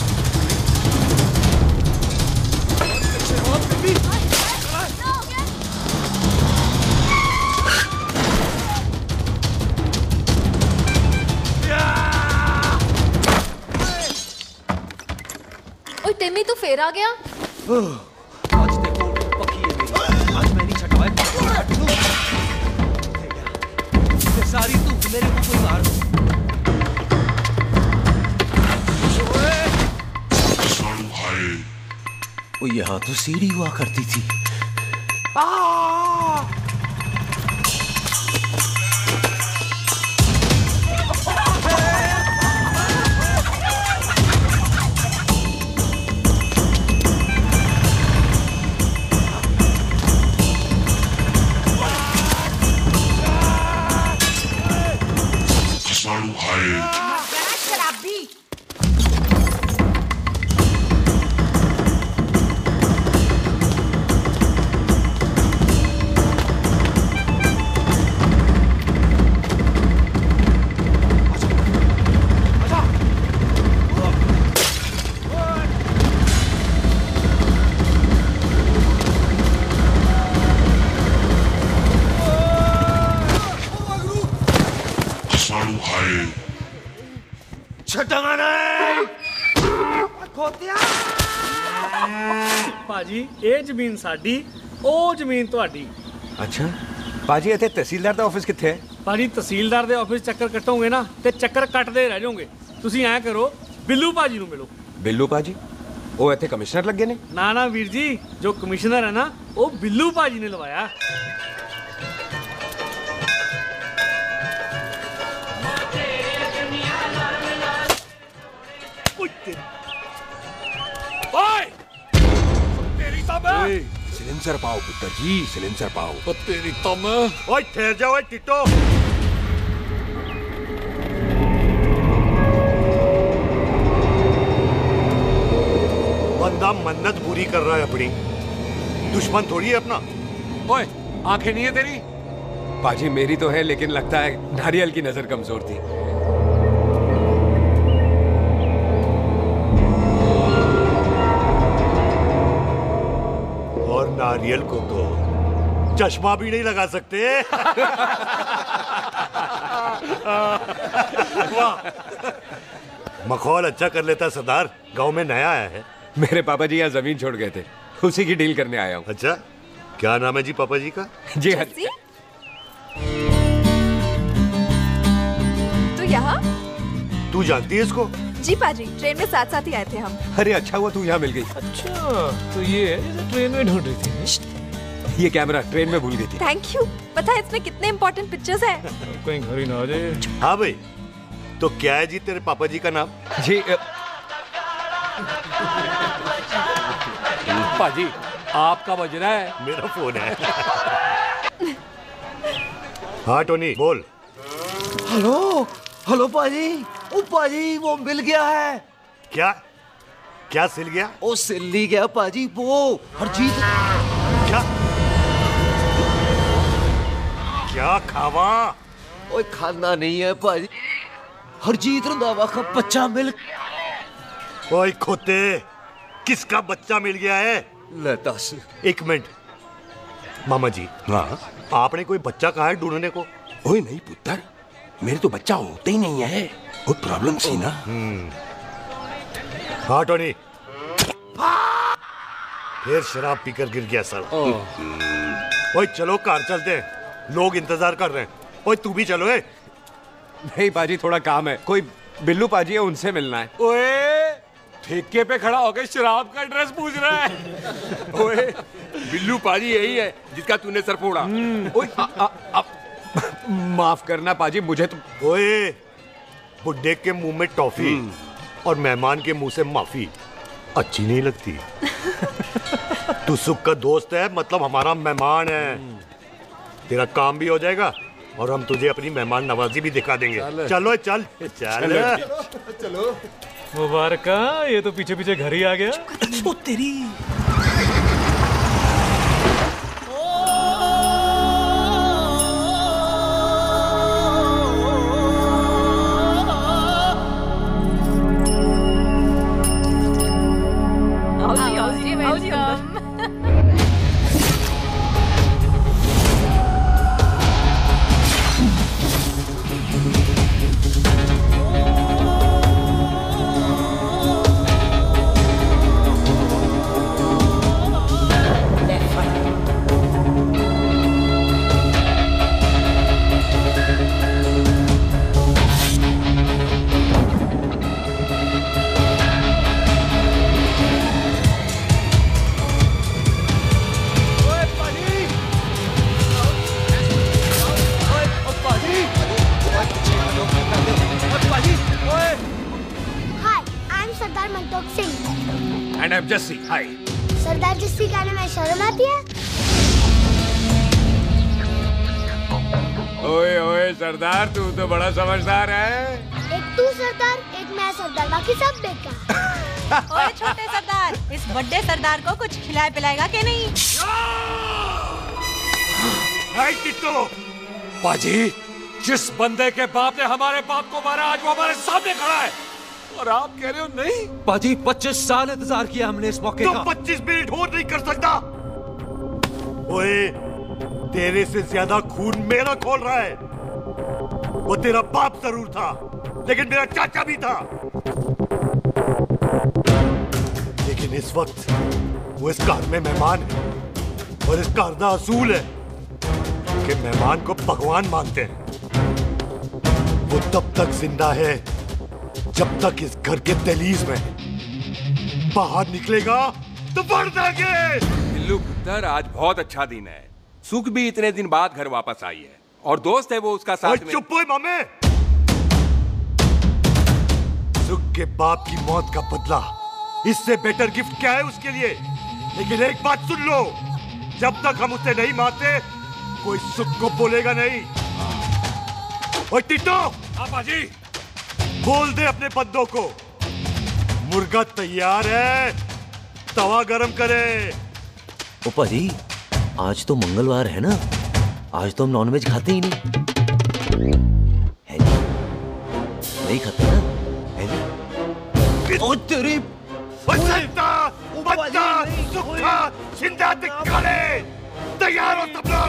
ओए टिम्मी तू फिर आ गया? आज देखो पक्की है मेरी, आज मैं नहीं छटवाए। सारी तू मेरे को कोई मार। वो यहाँ तो सीढ़ी हुआ करती थी। शराबी। ਭਾਜੀ ਇਹ ਜ਼ਮੀਨ ਸਾਡੀ, ਉਹ ਜ਼ਮੀਨ ਤੁਹਾਡੀ। ਅੱਛਾ ਪਾਜੀ, ਇੱਥੇ ਤਹਿਸੀਲਦਾਰ ਦਾ ਆਫਿਸ ਕਿੱਥੇ ਹੈ? ਭਾਜੀ ਤਹਿਸੀਲਦਾਰ ਦੇ ਆਫਿਸ ਚੱਕਰ ਕੱਟੋਗੇ ਨਾ ਤੇ ਚੱਕਰ ਕੱਟਦੇ ਰਹਿ ਜਾਓਗੇ। ਤੁਸੀਂ ਐਂ ਕਰੋ, ਬਿੱਲੂ ਭਾਜੀ ਨੂੰ ਮਿਲੋ। ਬਿੱਲੂ ਭਾਜੀ? ਉਹ ਇੱਥੇ ਕਮਿਸ਼ਨਰ ਲੱਗੇ ਨੇ? ਨਾ ਨਾ ਵੀਰ ਜੀ, ਜੋ ਕਮਿਸ਼ਨਰ ਹੈ ਨਾ ਉਹ ਬਿੱਲੂ ਭਾਜੀ ਨੇ ਲਵਾਇਆ। सिलेंसर पाओ पुत्र जी, सिलेंसर पाओ। तेरी तम। ओए ठहर जाओ टिट्टो। बंदा मन्नत पूरी कर रहा है अपनी, दुश्मन थोड़ी है अपना। ओए आंखें नहीं है तेरी? पाजी मेरी तो है, लेकिन लगता है नारियल की नजर कमजोर थी। सीरियल को तो चश्मा भी नहीं लगा सकते। वाह, मखौल अच्छा कर लेता सरदार। गांव में नया आया है। मेरे पापा जी यहाँ जमीन छोड़ गए थे, उसी की डील करने आया हूँ। अच्छा, क्या नाम है जी पापा जी का? जी हाँ। तो यहाँ तू जानती है इसको? जी पाजी, ट्रेन में साथ साथ ही आए थे हम। अरे अच्छा हुआ तू यहाँ मिल गई। अच्छा, तो ये है जिसे ट्रेन में ढूंढ रही थी। ये कैमरा ट्रेन में भूल गई थी। Thank you. पता है इसमें कितने इम्पोर्टेंट पिक्चर्स हैं? कहीं घर ही ना आ जाए। हाँ भाई, तो क्या है जी तेरे पापा जी का नाम? जी पाजी, आपका बज रहा है। मेरा फोन है। हाँ टोनी बोल। हेलो हेलो पाजी। ओ पाजी, वो मिल गया है। क्या क्या सिल गया? ओ सिल्ली गया पाजी, वो हरजीत। क्या क्या खावा? ओए खाना नहीं है पाजी, हरजीत रंधावा का बच्चा मिल। ओए खोते, किसका बच्चा मिल गया है? ले दस। एक मिनट मामा जी। हाँ, आपने कोई बच्चा कहा है ढूंढने को? ओए नहीं पुत्र, मेरे तो बच्चा होता ही नहीं है। वो प्रॉब्लम सी ना। हाँ टोनी, फिर शराब पीकर गिर गया सर। ओए चलो कार चलते हैं, लोग इंतजार कर रहे हैं। ओए तू भी चलो। नहीं पाजी, थोड़ा काम है। कोई बिल्लू पाजी है, उनसे मिलना है। ओए, ठेके पे खड़ा होकर शराब का एड्रेस पूछ रहा है। ओए, बिल्लू पाजी यही है जिसका तूने सर फोड़ा। ओए माफ करना पाजी, मुझे तो। ओए, बुड्ढे के मुंह में टॉफी और मेहमान के मुंह से माफी अच्छी नहीं लगती। तू सुख का दोस्त है, मतलब हमारा मेहमान है। तेरा काम भी हो जाएगा और हम तुझे अपनी मेहमान नवाजी भी दिखा देंगे। चलो चल चल चलो। मुबारक, ये तो पीछे पीछे घर ही आ गया। ओ तेरी। And I'm Jesse. Hi. सरदार जस्सी कहने में शर्म आती है? ओए ओए सरदार, तू तो बड़ा समझदार है। एक तू सरदार, एक मैं सरदार, बाकी सब बेकार। ओए छोटे सरदार, इस बड़े सरदार को कुछ खिलाए पिलाएगा कि नहीं? पाजी, जिस बंदे के बाप ने हमारे बाप को मारा, आज वो हमारे सामने खड़ा है और आप कह रहे हो नहीं? पाजी, 25 साल इंतजार किया हमने इस मौके का। 25 मिनट और नहीं कर सकता। ओए, तेरे से ज्यादा खून मेरा खोल रहा है। वो तेरा बाप जरूर था, लेकिन मेरा चाचा भी था। लेकिन इस वक्त वो इस घर में मेहमान है और इस घर का असूल है कि मेहमान को भगवान मानते हैं। वो तब तक जिंदा है जब तक इस घर के दहलीज में। बाहर निकलेगा तो बढ़ जाएंगे। बिल्लू पुत्र, आज बहुत अच्छा दिन है। सुख भी इतने दिन बाद घर वापस आई है और दोस्त है वो उसका साथ में। चुप हो मामे। सुख के बाप की मौत का बदला, इससे बेटर गिफ्ट क्या है उसके लिए? लेकिन एक बात सुन लो, जब तक हम उसे नहीं मारते कोई सुख को बोलेगा नहीं। ओए टिट्टो, पाजी, बोल दे अपने बंदों को मुर्गा तैयार है, तवा गरम करे। ओ पाजी, आज तो मंगलवार है ना, आज तो हम नॉनवेज खाते ही नहीं है जी? नहीं खाते ना, है जी? ओ तेरी पत्ता सूखा जिंदा दिखाले तैयार हो सब लोग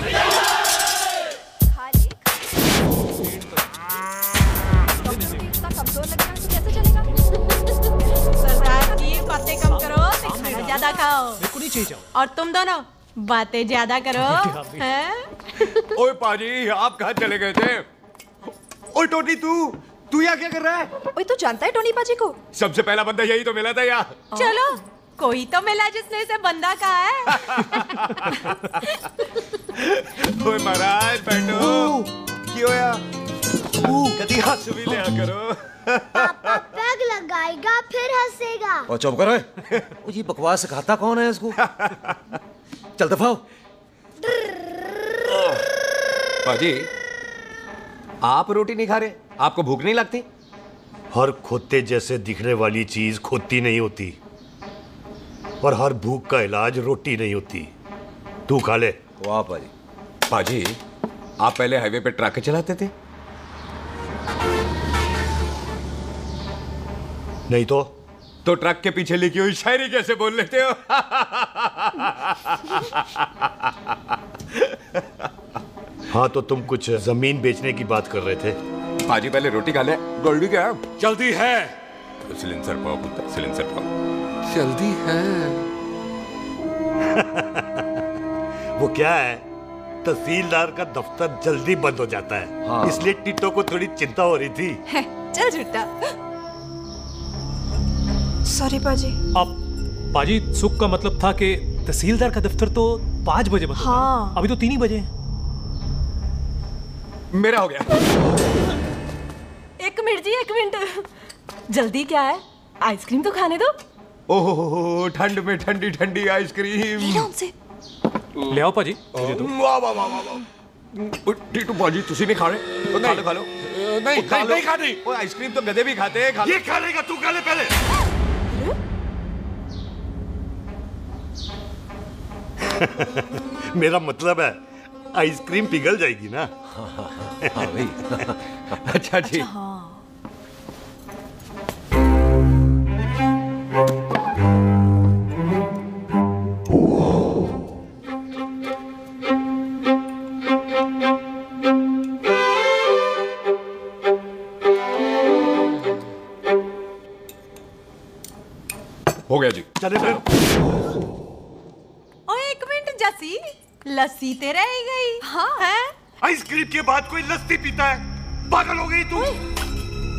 कमजोर लगना तो कैसे चलेगा? सरदार जी बातें कम करो, खाना ज्यादा खाओ। बिल्कुल नहीं चाहिए। और तुम दोनों बातें ज्यादा करो। हैं? ओए पाजी, आप कहाँ चले गए थे? ओए टोनी, तू यहाँ क्या कर रहा है? ओए तू जानता है टोनी पाजी को? सबसे पहला बंदा यही तो मिला था यहाँ। चलो कोई तो मिला जिसने इसे बंदा कहा है। ओए महाराज बैठो। क्यों यार? कभी हंस भी लिया करो। पापा पैग लगाएगा फिर हंसेगा। और चुप करो। वो ये बकवास सिखाता कौन है इसको? चल दफाओ। पाजी, आप रोटी नहीं खा रहे? आपको भूख नहीं लगती? हर खोते जैसे दिखने वाली चीज खोती नहीं होती और हर भूख का इलाज रोटी नहीं होती। तू खा ले। वाह पाजी। पाजी, आप पहले हाईवे पे ट्रक चलाते थे? नहीं तो ट्रक के पीछे लिखी हुई शायरी कैसे बोल लेते हो? हाँ तो तुम कुछ जमीन बेचने की बात कर रहे थे। पाजी पहले रोटी खा ले। गोल्डी क्या? जल्दी है। सिलेंसर पाओ पुत्र, सिलेंसर पाओ। जल्दी है। वो क्या है, तहसीलदार का दफ्तर जल्दी बंद हो जाता है। हाँ। इसलिए टिट्टो को थोड़ी चिंता हो रही थी। चल झूठा। सॉरी पाजी। अब पाजी सुख का मतलब था कि तहसीलदार का दफ्तर तो 5 बजे बंद होता है। हाँ। अभी तो 3 ही बजे हैं। मेरा हो गया। एक मिनट जी, एक मिनट। जल्दी क्या है? आइसक्रीम तो खाने दो। ओह, ठंड में ठंडी ठंडी आइसक्रीम। ले आओ पाजी। वाह वाह वाह वाह। टीटू पाजी, तुसी नहीं खा रहे? खा लो खा लो। नहीं खाती। आइसक्रीम तो गधे भी खाते हैं। ये खा लेगा, तू खा ले पहले। मेरा मतलब है आइसक्रीम पिघल जाएगी ना। हाँ भाई। अच्छा जी। हो गया जी। चले फिर। ओ एक मिनट जसी, लस्सी ते रह गई। हाँ है। आइसक्रीम के बाद कोई लस्सी पीता है? पागल हो गई तू?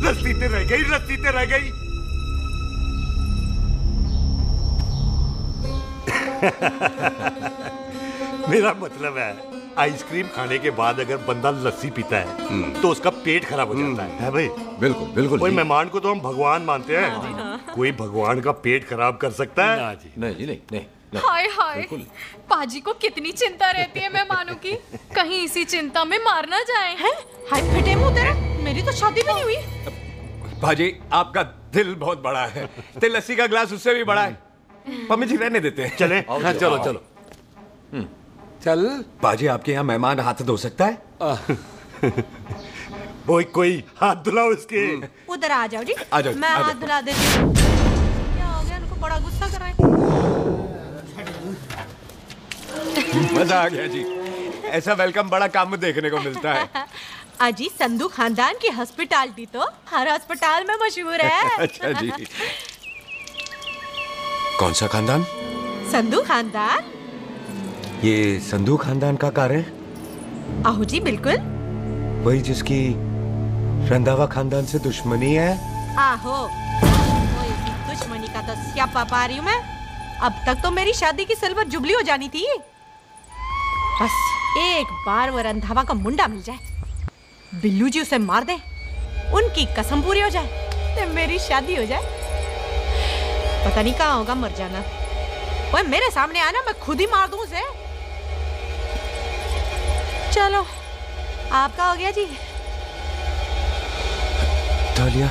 लस्सी ते रह गई, लस्सी ते रह गई। मेरा मतलब है आइसक्रीम खाने के बाद अगर बंदा लस्सी पीता है तो उसका पेट खराब हो जाता है भाई? बिल्कुल बिल्कुल। कोई मेहमान को तो हम भगवान मानते हैं, कोई भगवान का पेट खराब कर सकता है? नहीं जी, नहीं नहीं। हाय हाय, पाजी को कितनी चिंता रहती है मेहमानों की। कहीं इसी चिंता में मार ना जाए। हैं? हाय फिटे मुंह तेरा, मेरी तो शादी भी नहीं हुई। भाजी, आपका दिल बहुत बड़ा है। ते लस्सी का ग्लास उससे भी बड़ा है। मम्मी जी रहने देते हैं। चले। हाँ चलो चलो। चल। बाजी, आपके यहाँ मेहमान हाथ धो सकता है? कोई हाथ धुलाओ इसके। उधर आ जाओ जी। आ जाओ, मैं आ जाओ। हाथ धुला देती हूँ। क्या हो गया, इनको बड़ा गुस्सा कर रहे हैं। मजा आ गया जी। ऐसा वेलकम बड़ा कम देखने को मिलता है। अजी, संधू खानदान की हॉस्पिटैलिटी तो हर अस्पताल में मशहूर है। अच्छा जी। कौन सा खानदान? संधू खानदान। ये संधू खानदान का कार है? आहो जी बिल्कुल। वही जिसकी रंधावा खानदान से दुश्मनी है? आहो, तो इसी दुश्मनी का तो स्यापा पा रही हूँ मैं। अब तक तो मेरी शादी की सिल्वर जुबली हो जानी थी। बस एक बार वो रंधावा का मुंडा मिल जाए, बिल्लू जी उसे मार दे, उनकी कसम पूरी हो जाए, तो मेरी शादी हो जाए। पता नहीं कहाँ होगा मर जाना। ओए मेरे सामने आना, मैं खुद ही मार दूं उसे। चलो, आपका हो गया जी। तौलिया।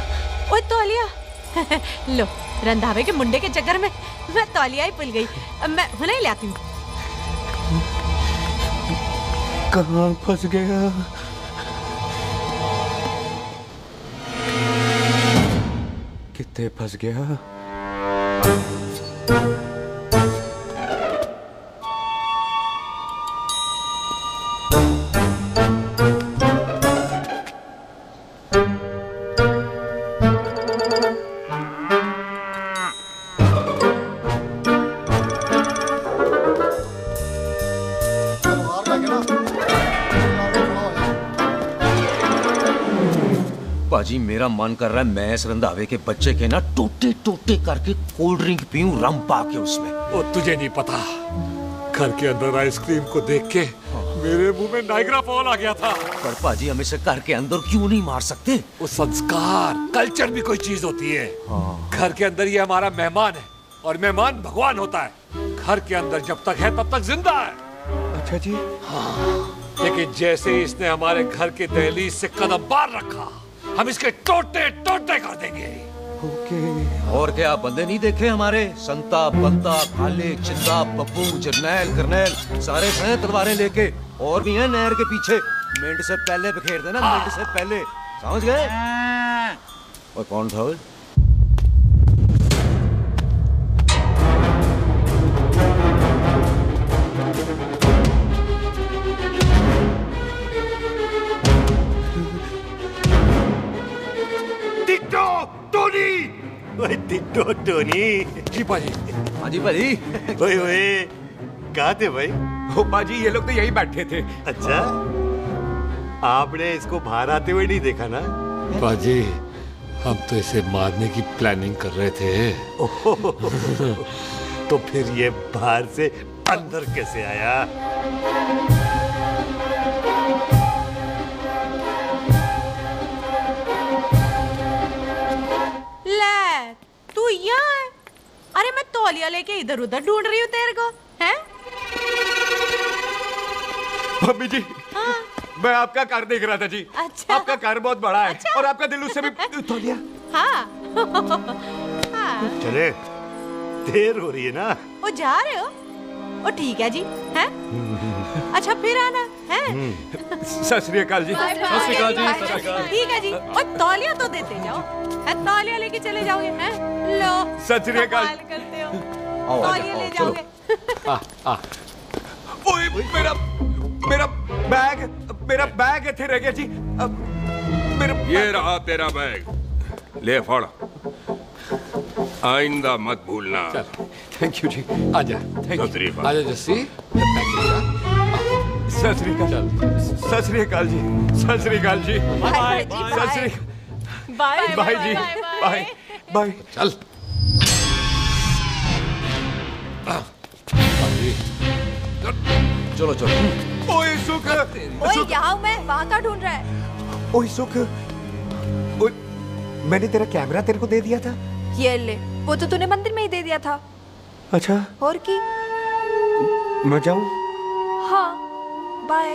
ओए तौलिया। लो, रंधावे के मुंडे के चक्कर में मैं तौलिया ही भूल गई। मैं हुने ही ले आती हूँ। कहाँ फंस गया? कितने फंस गया? पाजी मेरा मन कर रहा है मैं इस रंधावे के बच्चे के ना टोटे टोटे करके कोल्ड ड्रिंक पीऊं रम पा के उसमें। ओ तुझे नहीं पता, घर के अंदर आइसक्रीम को देख के मेरे मुंह में नाइग्रा फॉल आ गया था। पर पाजी हम इसे घर के अंदर क्यों नहीं मार सकते? वो संस्कार कल्चर भी कोई चीज होती है। घर के अंदर ये हमारा मेहमान है और मेहमान भगवान होता है। घर के अंदर जब तक है तब तक जिंदा है। अच्छा जी। हाँ, लेकिन जैसे ही इसने हमारे घर के दहलीज से कदम बाहर रखा हम इसके टोटे टोटे कर देंगे। और क्या बंदे नहीं देखे हमारे? संता, बंता, खाले, चिंदा, बब्बू, जरनैल, करनैल सारे हैं तलवारें लेके और भी हैं नहर के पीछे। मिनट से पहले बिखेर देना, मिनट से पहले, समझ गए? और कौन था वो? Ditto Tony. जी पाजी। हाँ जी पाजी। ओए ओए, कहाँ थे भाई? ओ पाजी ये लोग तो यही बैठे थे। अच्छा, आपने इसको बाहर आते हुए नहीं देखा ना? पाजी हम तो इसे मारने की प्लानिंग कर रहे थे। तो फिर ये बाहर से अंदर कैसे आया? ले तू यहाँ है? अरे मैं तौलिया लेके इधर उधर ढूंढ रही हूँ तेरे को, हैं? मम्मी जी, हाँ? मैं आपका कार देख रहा था जी। अच्छा। आपका कार बहुत बड़ा है। अच्छा। और आपका दिल उससे भी तौलिया। हाँ। हाँ। चले, देर हो रही है ना? वो जा रहे हो? ओ ठीक है जी, हैं? अच्छा फिर आना, हैं? सत श्री अकाल जी। सत श्री अकाल जी। ठीक है जी। और तौलिया तो देते जाओ, है? तौलिया लेके चले जाओगे, हैं? लो। सत श्री अकाल। कमाल करते हो। तौलिया ले जाओगे। ओए मेरा बैग इथे रह गया जी। ये रहा तेरा बैग, ले फाड़। आइंदा मत भूलना। थैंक यू जी। आजा। आजा जस्सी। सत श्री अकाल। सत श्री अकाल जी। सत श्री अकाल जी। बाय सत श्री बाय बाय जी। Bye bye. चल। चलो चलो। ओए सुख। ओए यहाँ हूँ मैं, वहाँ का ढूंढ रहा है? ओए सुख, मैंने तेरा कैमरा तेरे को दे दिया था। ये ले, वो तो तूने मंदिर में ही दे दिया था। अच्छा। और की? मैं जाऊँ? हाँ, बाय।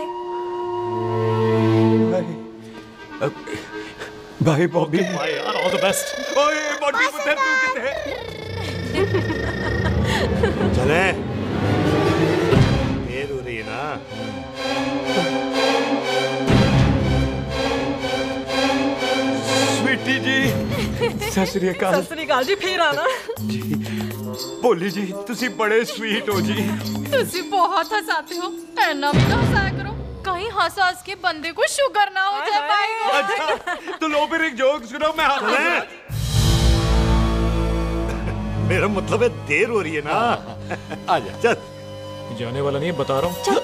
बाय बॉबी। बाय यार, ऑल द बेस्ट। ओए बॉबी पुत्र तू किथे? चले, देर हो रही है ना? स्वीटी जी, सत श्री अकाल। सत श्री अकाल जी, फिर आना। जी, भोली जी, तुसी बड़े स्वीट हो जी। तुसी बहुत हंसाते हो, ऐना भी तो हंसाया करो, कहीं हंस हंस के बंदे को शुगर ना हो जाए भाई को। अच्छा, तो लो फिर एक जोक सुनो, मैं हंस। मेरा मतलब है देर हो रही है ना? आजा। चल। जाने वाला नहीं, बता रहा हूँ।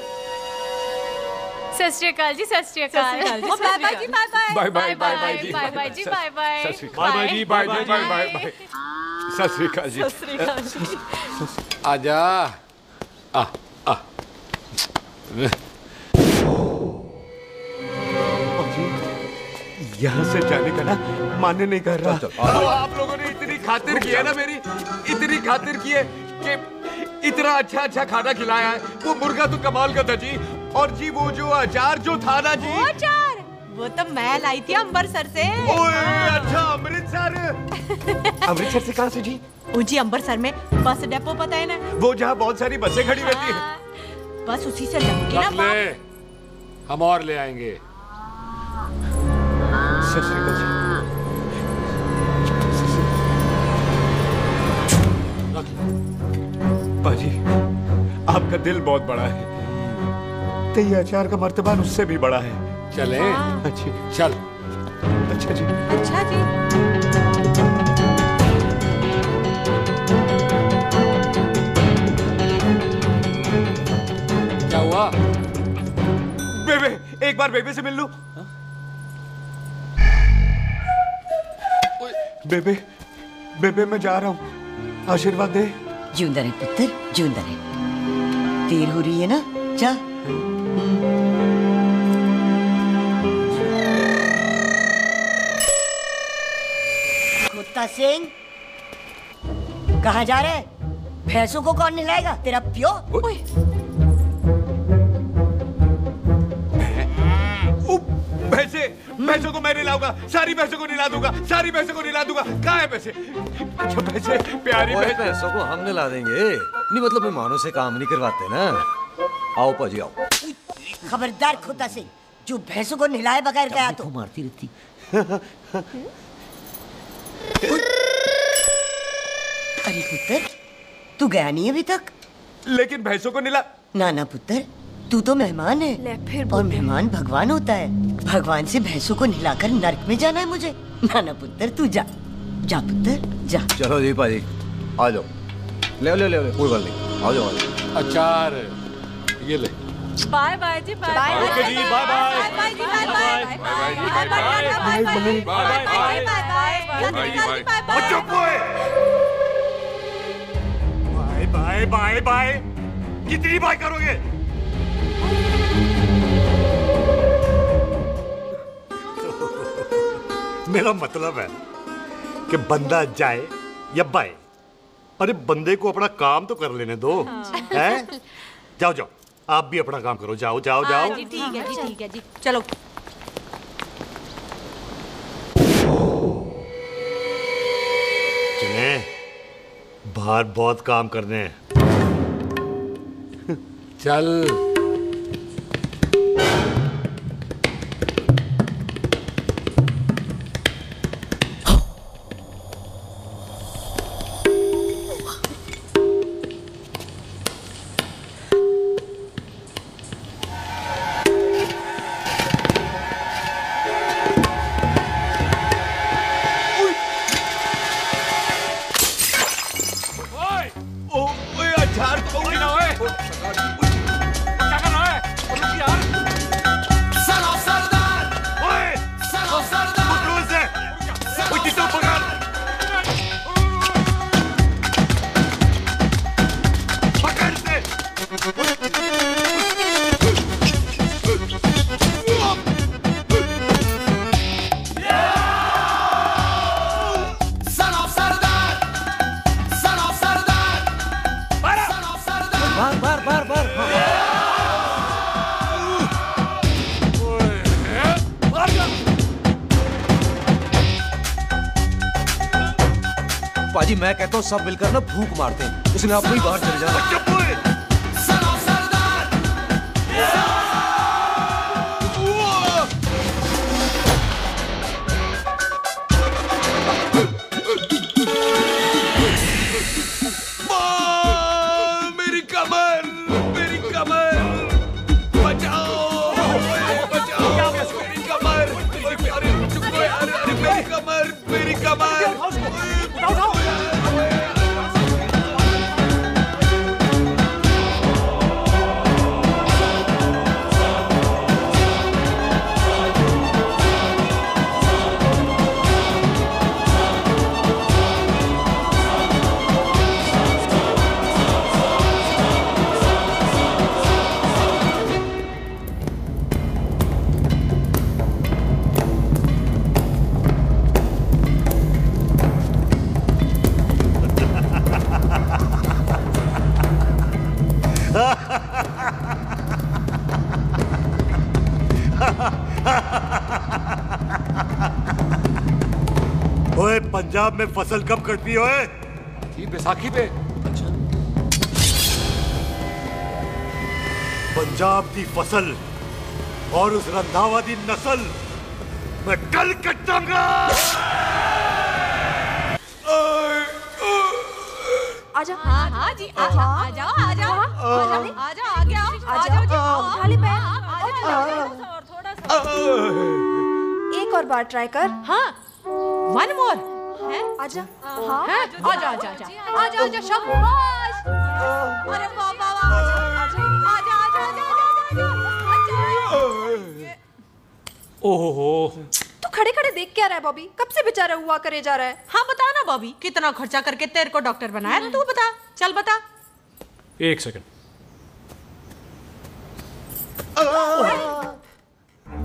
सत श्री अकाल जी, सत श्री अकाल। बाय बाय जी, bye bye. Bye bye bye जी। बाय बाय जी, बाय बाय। बाय बाय जी, बाय बाय बाय बाय। सत श्री अकाल जी। सत श्री अकाल जी। आजा। आ आ। यहाँ से जाने का ना मान्य नहीं कर रहा। तो आप लोगों ने इतनी खातिर की है ना मेरी, इतनी खातिर की है कि इतना अच्छा अच्छा खाना खिलाया है। वो मुर्गा तो कमाल का था जी। और जी वो जो अचार जो था ना जी, वो अचार वो तो मैं लाई थी अमृतसर से। ओए अच्छा, अमृतसर। अमृतसर से कहाँ से जी? जी अमृतसर में बस डिपो पता है ना, वो जहाँ बहुत सारी बसें खड़ी रहती हैं। बस उसी से लग के ना। ले, हम और ले आएंगे। सत श्री अकाल जी। पाजी, आपका दिल बहुत बड़ा है, तो ये अचार का मर्तबा उससे भी बड़ा है। चले? अच्छी। चल। अच्छा जी। अच्छा जी। क्या हुआ? बेबे, एक बार बेबे से मिल लूं। बेबे बेबे मैं जा रहा हूँ, आशीर्वाद दे। जिंदा रहे पुत्र, जिंदा रहे। देर हो रही है ना, जा। कुत्ता सिंह, कहाँ जा रहे? भैंसों को कौन नहलाएगा? तेरा प्यो? भैंसों को मैं नहलाऊंगा, सारी भैंसों को नहला दूंगा, सारी भैंसों को नहला दूंगा। कहाँ है पैसे? जो पैसे प्यारी भैंसों को हम नहला देंगे, नहीं मतलब मेहमानों से काम नहीं करवाते ना। आओ पाजी आओ। खबरदार कुत्ता सिंह, जो भैंसों को नहलाए बगैर गया तो मारती रहती। अरे पुत्र, तू गया नहीं अभी तक? लेकिन भैंसों को नहला। ना ना पुत्र, तू तो मेहमान है और मेहमान भगवान होता है। भगवान से भैंसों को नहलाकर नरक में जाना है मुझे? ना ना पुत्र, तू जा, जा पुत्र जा। चलो जी पाजी, आ जाओ। ले ले ले, कोई बात नहीं, आ जाओ। अचार ये ले। बाय बाय जी, बाय बाय ओके जी, बाय बाय बाय जी, bye bye bye bye bye bye bye. कितनी बाय करोगे? मेरा मतलब है कि बंदा जाए या बाय, अरे बंदे को अपना काम तो कर लेने दो। हैं? जाओ जाओ, आप भी अपना काम करो, जाओ जाओ जाओ। जी ठीक है जी, ठीक है जी, चलो। चले, बाहर बहुत काम करने हैं। चल। पाजी मैं कहता हूँ सब मिलकर ना भूख मारते हैं, उसने आपको ही बाहर चले जाना। मेरी कमर, मेरी कमर, बचाओ, बचाओ, मेरी कमर, अरे चुप यार, अरे मेरी कमर, मेरी कमर। ओए पंजाब में फसल कब कटती है? थी बैसाखी पे। पंजाब की फसल और उस रंधावा दी नस्ल मैं कल कटाऊंगा। आजा। हाँ हाँ जी, आजा, आ जाओ, आ जाओ, आ जाओ, आगे आओ, आ जाओ जी, उठा ले पैर। और थोड़ा सा। एक और बार ट्राई कर। हाँ, वन मोर। आजा। हाँ, आजा, आजा, आजा, आजा, आजा, शाबाश। अरे वाह, वाह, वाह, आजा, आजा, आजा, आजा, आजा, आजा। ओहो, तू खड़े खड़े देख क्या रहा है बॉबी? कब से बेचारा हुआ करे जा रहा है? हाँ बता ना बॉबी, कितना खर्चा करके तेरे को डॉक्टर बनाया? तू बता, चल बता। 1 सेकंड।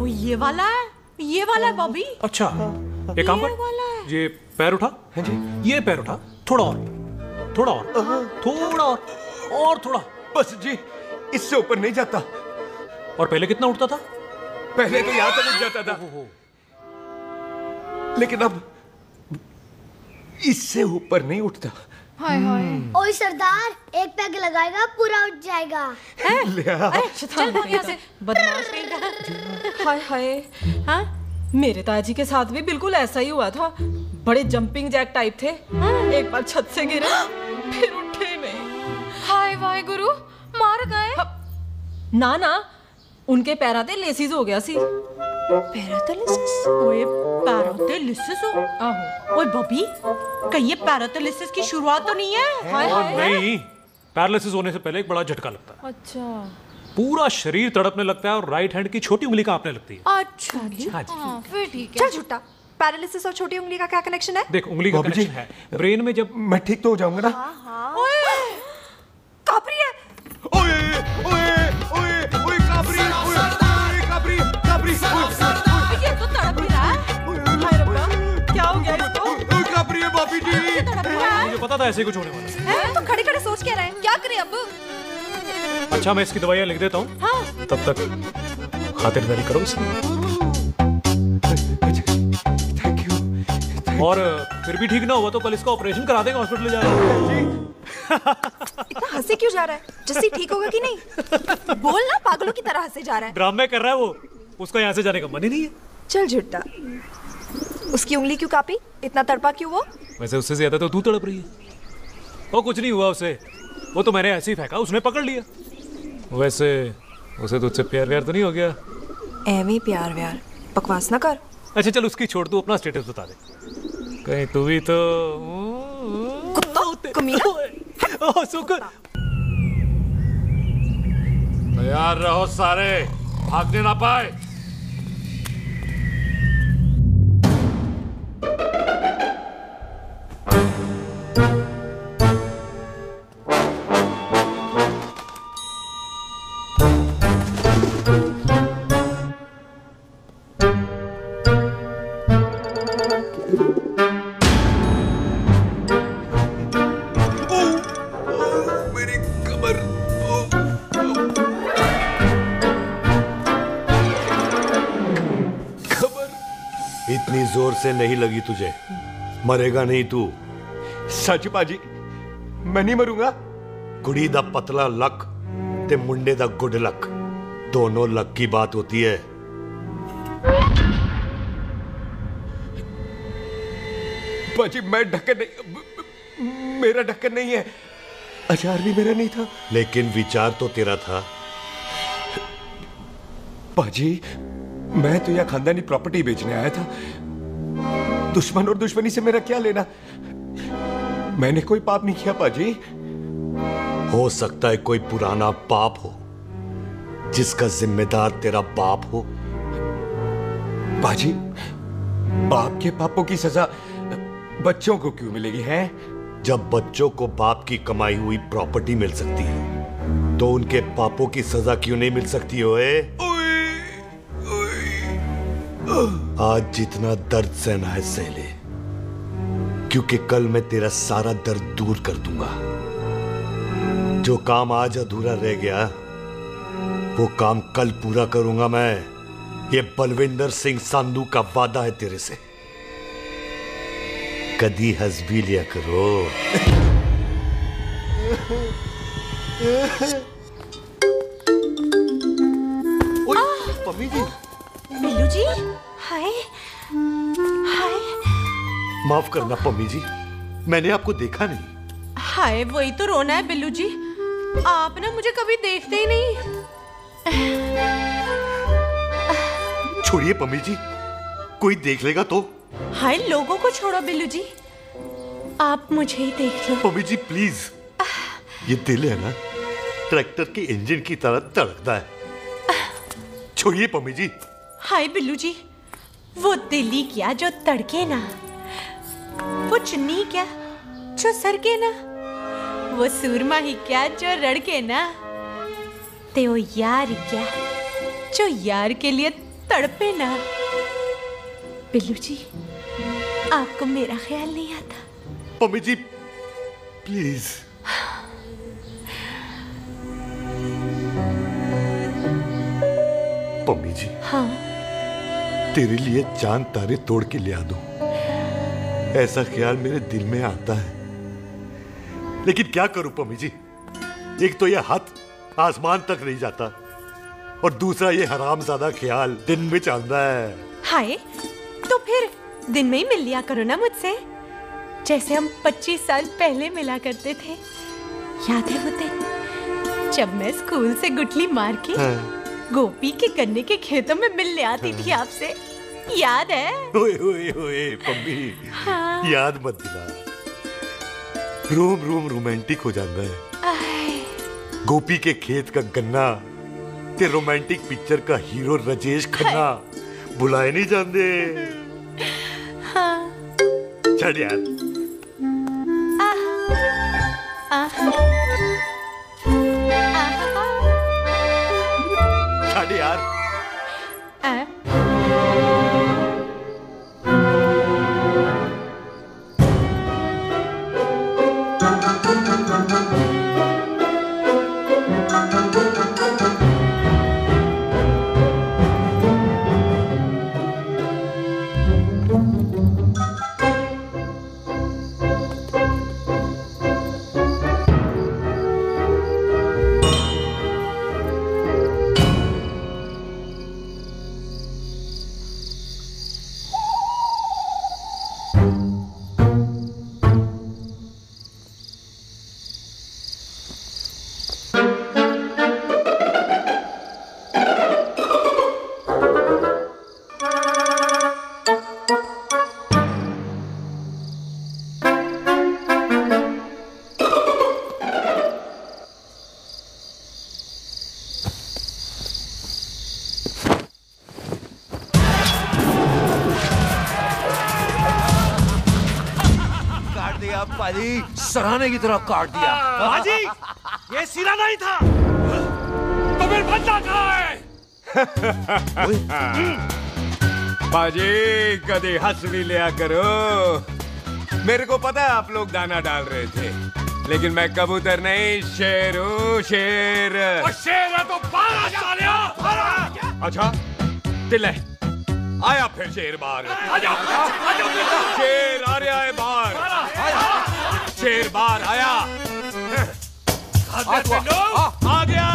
ओ ये वाला है, ये वाला है बॉबी। अच्छा एक काम कर, ये पैर उठा। हाँ जी। ये पैर उठा, थोड़ा और, थोड़ा और, थोड़ा और थोड़ा। बस जी, इससे ऊपर नहीं जाता। और पहले कितना उठता था? पहले तो यहां तक उठ जाता था, लेकिन अब इससे ऊपर नहीं उठता। हाय हाय। ओए सरदार, एक पैग लगाएगा पूरा उठ जाएगा। चल भाग यहाँ से, बदमाश कहीं का। हाय हाय। हाँ, मेरे ताजी के साथ भी बिल्कुल ऐसा ही हुआ था। बड़े जंपिंग जैक टाइप थे। एक बार छत से गिरे, फिर उठे नहीं। हाय वाय गुरु, मार गए? ना ना, उनके पैरा ते लेसिस हो गया सी। पैरालिसिस? ओए पैरालिसिस हो? आहो। ओए बॉबी, कहीं ये पैरालिसिस की शुरुआत तो नहीं है? हाय हाय। नहीं, पैरालिसिस होने से पहले एक बड़ा झटका लगता है। अच्छा। पूरा शरीर तड़पने लगता है और राइट हैंड की छोटी उंगली कांपने लगती है। अच्छा जी। हाँ, फिर ठीक है। चल झूठा, पैरालिसिस और छोटी उंगली का क्या कनेक्शन है? देख, उंगली का कनेक्शन है ब्रेन में। जब मैं ठीक तो हो जाऊंगा ना? ओए, कापरी है। ओए ओए ओए ओए कापरी, ओए कापरी कापरी। ये तो तड़प ही रहा है। हाय रब्बा, क्या हो गया इसको? ओए कापरी है बॉबी जी। मुझे पता था ऐसे कुछ होने वाला है। तो खड़े खड़े सोच क्या रहे हैं? क्या करें अब? अच्छा, मैं इसकी दवाइयाँ लिख देता हूँ। हाँ। तब तक खातिरदारी करो इसकी। Thank you. और फिर भी ठीक ना हुआ तो कल इसका ऑपरेशन करा देंगे, हॉस्पिटल ले जाएगा। इतना हंसे क्यों जा रहा है? जस्सी ठीक होगा कि नहीं? बोल ना, पागलों की तरह हंसे जा रहा है। ड्रामे कर रहा है वो, उसका यहाँ से जाने का मन ही नहीं है। चल झुट्टा, उसकी उंगली क्यों कापी? इतना तड़पा क्यों वो? वैसे उससे ज्यादा तो तू तड़प रही है। वो कुछ नहीं हुआ उसे, वो तो मैंने ऐसे ही फेंका, उसने पकड़ लिया। वैसे उसे तुझसे प्यार व्यार तो नहीं हो गया? एਵੇਂ प्यार व्यार बकवास ना कर। अच्छा चल उसकी छोड़, तू अपना स्टेटस बता दे। कहीं तू भी तो कमीना। शुक्र। तैयार रहो सारे, भागने ना पाए। इतनी जोर से नहीं लगी तुझे, मरेगा नहीं तू। सच पाजी, मैं नहीं मरूंगा। कुड़ी दा पतला लक ते मुंडे दा गुड लक, दोनों लक की बात होती है। पाजी मैं ढक्कन नहीं, मेरा ढक्कन नहीं है। अचार भी मेरा नहीं था। लेकिन विचार तो तेरा था। पाजी मैं तो यह खानदानी प्रॉपर्टी बेचने आया था। दुश्मन और दुश्मनी से मेरा क्या लेना? मैंने कोई पाप नहीं किया पाजी। हो सकता है कोई पुराना पाप हो जिसका जिम्मेदार तेरा बाप हो। पाजी बाप के पापों की सजा बच्चों को क्यों मिलेगी है? जब बच्चों को बाप की कमाई हुई प्रॉपर्टी मिल सकती है तो उनके पापों की सजा क्यों नहीं मिल सकती? ओए आज जितना दर्द सहना है सह ले, क्योंकि कल मैं तेरा सारा दर्द दूर कर दूंगा। जो काम आज अधूरा रह गया वो काम कल पूरा करूंगा मैं। ये बलविंदर सिंह संधू का वादा है तेरे से। कदी हंस भी लिया करो। मम्मी जी। बिल्लू जी, हाय हाय। माफ करना पम्मी जी, मैंने आपको देखा नहीं। हाय वही तो रोना है बिल्लू जी, आप ना मुझे कभी देखते ही नहीं। छोड़िए पम्मी जी, कोई देख लेगा तो। हाय लोगों को छोड़ो बिल्लू जी, आप मुझे ही देख लो। पम्मी जी प्लीज, ये दिल है ना ट्रैक्टर के इंजन की तरह धड़कता है। छोड़िए पम्मी जी। हाय बिल्लू जी, वो दिल्ली क्या जो तड़के ना, वो चुन्नी क्या जो सरके ना, वो सूरमा ही क्या जो रड़के ना, ते वो यार क्या जो यार के लिए तड़पे ना। बिल्लू जी, आपको मेरा ख्याल नहीं आता? मम्मी जी प्लीज। मम्मी जी, हाँ, तेरे लिए चांद तारे तोड़ के ले आ दूं, ऐसा ख्याल मेरे दिल में आता है, लेकिन क्या करूं पम्मी जी। एक तो यह हाथ आसमान तक नहीं जाता और दूसरा ये हरामजादा ख्याल दिन में चलता है। हाय, तो फिर दिन में ही मिल लिया करो ना मुझसे, जैसे हम 25 साल पहले मिला करते थे। याद है वो दिन जब मैं स्कूल से गुटली मार के गोपी के गन्ने के खेतों में मिलने आती थी आपसे, याद है? ओए ओए ओए पम्मी, हाँ। याद मत दिला, रोम रोम रोमांटिक हो जाता है। गोपी के खेत का गन्ना ते रोमांटिक पिक्चर का हीरो राजेश खन्ना बुलाए नहीं जाते। हाँ। चल यार। चल यार। सराहने की तरह काट दिया। बाजी, ये सिरा नहीं था। तो फिर बंदा कहाँ है? बाजी, कभी हंस भी लिया करो। मेरे को पता है आप लोग दाना डाल रहे थे, लेकिन मैं कबूतर नहीं, शेर हूँ, शेर। और शेर है तो 12 सालिया। अच्छा, तिले आया फिर शेर बाहर। शेर आ रहा है बाहर। शेर बाहर आया। आ गया।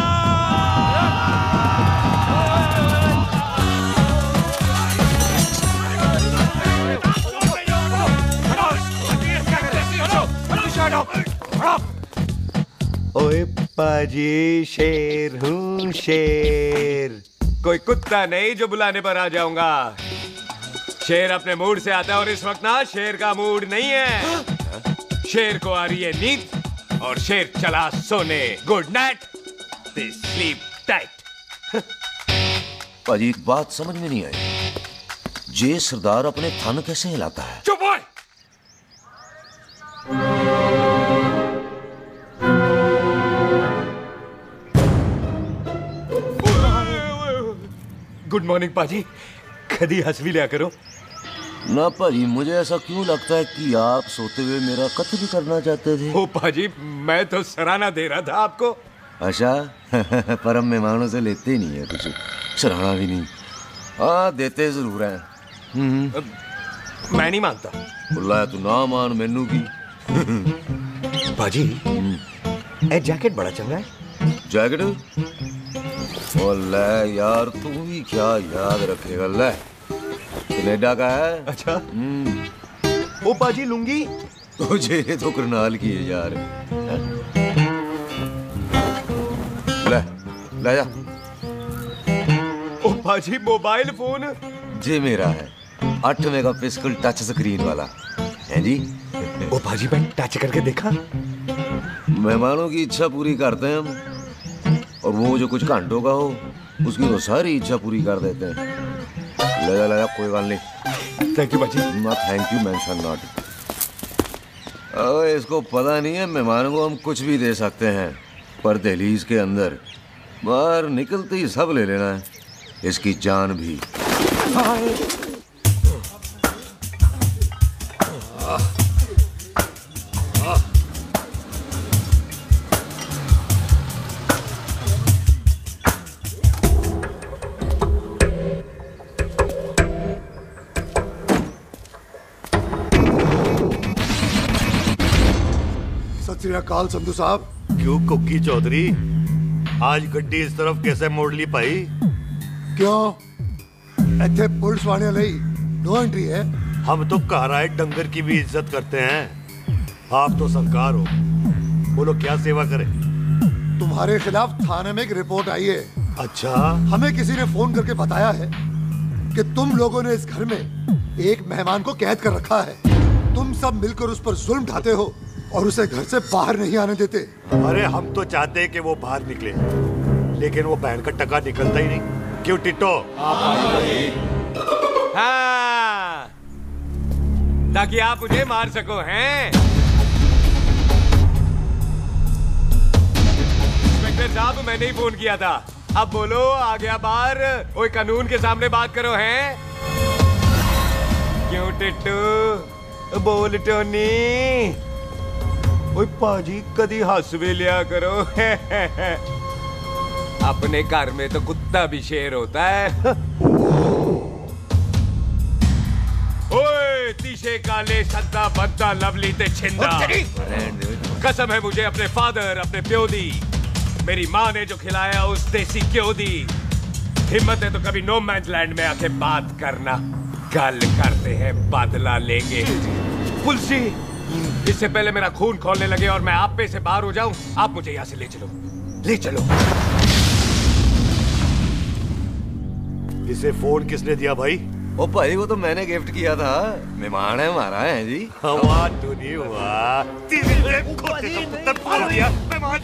ओए पाजी, शेर हूँ, शेर। कोई कुत्ता नहीं जो बुलाने पर आ जाऊंगा। शेर अपने मूड से आता है और इस वक्त ना शेर का मूड नहीं है। शेर को आ रही है नींद और शेर चला सोने। Good night, sleep tight. पाजी, एक बात समझ में नहीं आई, जे सरदार अपने थन कैसे हिलाता है? चुप हो। गुड मॉर्निंग पाजी, कभी हंस भी लिया करो। ना पाजी, मुझे ऐसा क्यों लगता है कि आप सोते हुए मेरा कत्ल करना चाहते थे? ओ पाजी, मैं तो सराहना दे रहा था आपको। अच्छा पर हम मेहमानों से लेते ही नहीं है कुछ, सराहना भी नहीं। हाँ, देते जरूर हैं। मैं नहीं मानता। बुलाया तू ना मान, मैनू की। पाजी, ए जैकेट बड़ा चंगा है। जैकेट? ओ ले यार, तू भी क्या याद रखेगा। ले, कनेडा का है। अच्छा। ओ पाजी, लुंगी? तुझे तो करनाल की है यार। ले, ले जा। ओ पाजी, मोबाइल फोन? जे मेरा है, 8 मेगापिक्सल टच स्क्रीन वाला है जी। ओ पाजी, मैं टच करके देखा। मेहमानों की इच्छा पूरी करते हैं हम, और वो जो कुछ घंटों का हो उसकी तो सारी इच्छा पूरी कर देते हैं। ले जा, कोई बात नहीं। थैंक यू बाजी। ना थैंक यू मेंशन नॉट। इसको पता नहीं है मेहमानों को हम कुछ भी दे सकते हैं, पर दहलीज के अंदर बाहर निकलते ही सब ले लेना है, इसकी जान भी। सत श्री अकाल संधू साहब। क्यों कुक्की चौधरी, आज गड्डी इस तरफ कैसे मोड़ ली पाई? क्यों इतने पुलिस वाले नहीं नो एंट्री है? हम तो घर आए डंगर की भी इज्जत करते हैं। आप तो सरकार हो, बोलो क्या सेवा करें? तुम्हारे खिलाफ थाने में एक रिपोर्ट आई है। अच्छा? हमें किसी ने फोन करके बताया है कि तुम लोगों ने इस घर में एक मेहमान को कैद कर रखा है। तुम सब मिलकर उस पर जुल्म ढाते हो और उसे घर से बाहर नहीं आने देते। अरे हम तो चाहते हैं कि वो बाहर निकले, लेकिन वो बहन का टका निकलता ही नहीं। क्यों टिट्टो? हाँ, ताकि आप मुझे मार सको, हैं? इंस्पेक्टर साहब, मैंने ही फोन किया था। अब बोलो, आ गया बाहर? ओए कानून के सामने बात करो, हैं? क्यों टिट्टू? बोल टोनी। ओए पाजी, कदी हंस भी लिया करो। अपने घर में तो कुत्ता भी शेर होता है। ओए तीशे काले सद्दा बद्दा लवली ते छिंदा, कसम है मुझे अपने फादर, अपने प्यो दी, मेरी माँ ने जो खिलाया उस देसी क्यों दी। हिम्मत है तो कभी नो मैंस लैंड में आके बात करना। गल करते हैं, बदला लेंगे। पुलसी, इससे पहले मेरा खून खोलने लगे और मैं आप पे से बाहर हो जाऊं, आप मुझे यहाँ से ले चलो, ले चलो। इसे फोन किसने दिया भाई? ओ भाई, वो तो मैंने गिफ्ट किया था। मेहमान है हमारा, है जी। वाह टोनी वाह।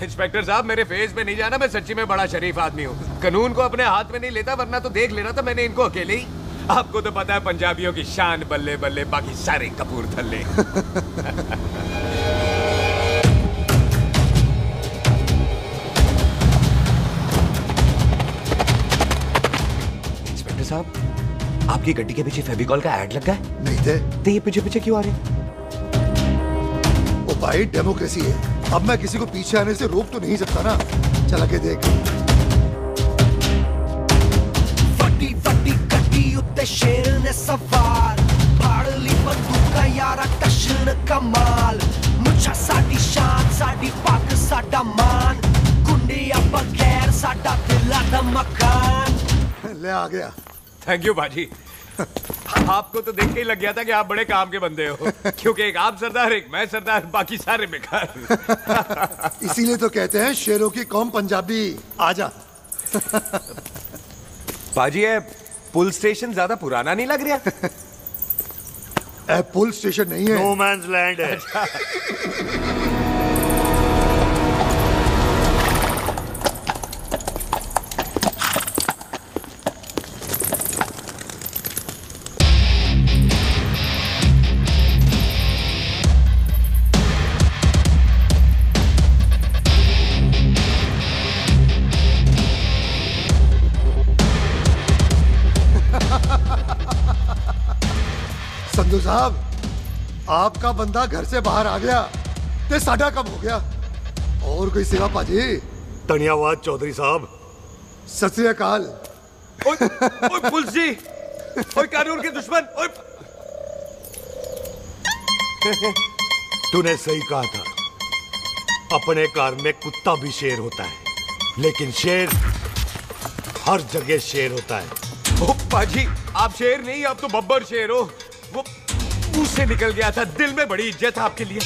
इंस्पेक्टर साहब, मेरे फेस पे नहीं जाना, मैं सच्ची में बड़ा शरीफ आदमी हूँ। कानून को अपने हाथ में नहीं लेता, वरना तो देख लेना था मैंने इनको अकेले ही। आपको तो पता है पंजाबियों की शान बल्ले बल्ले, बाकी सारे कपूरथले। इंस्पेक्टर साहब, आपकी गड्डी के पीछे फेविकॉल का ऐड लगा है? नहीं थे। तो ये पीछे पीछे क्यों आ रहे हैं? ओ भाई, डेमोक्रेसी है। अब मैं किसी को पीछे आने से रोक तो नहीं सकता ना। चला के देख। फटी फटी गड्डी उत्ते शेर ने सवार, फाड़ ली बंदूका यारा टशन कमाल। मुझा साडी शान, साडी पग, साडा मान, गुंडिया बगैर साडा दिला दा मकान। ले आ गया। थैंक यू बाजी। आपको तो देख के ही लग गया था कि आप बड़े काम के बंदे हो, क्योंकि एक आप सरदार, एक मैं सरदार, बाकी सारे बेकार। इसीलिए तो कहते हैं शेरों की कौम पंजाबी। आजा। बाजी, ये पुलिस स्टेशन ज्यादा पुराना नहीं लग रहा? पुलिस स्टेशन नहीं है, नो मैंस लैंड है। संधू साहब, आपका बंदा घर से बाहर आ गया, ते साडा कब हो गया? और कोई सेवा पाजी? धन्यवाद चौधरी साहब। सत श्री अकाल। ओए पुलिस जी, ओए कानून के दुश्मन, ओए। तूने सही कहा था, अपने घर में कुत्ता भी शेर होता है, लेकिन शेर हर जगह शेर होता है। ओ पाजी, आप शेर नहीं, आप तो बब्बर शेर हो। वो मुंह से निकल गया था, दिल में बड़ी इज्जत है आपके लिए।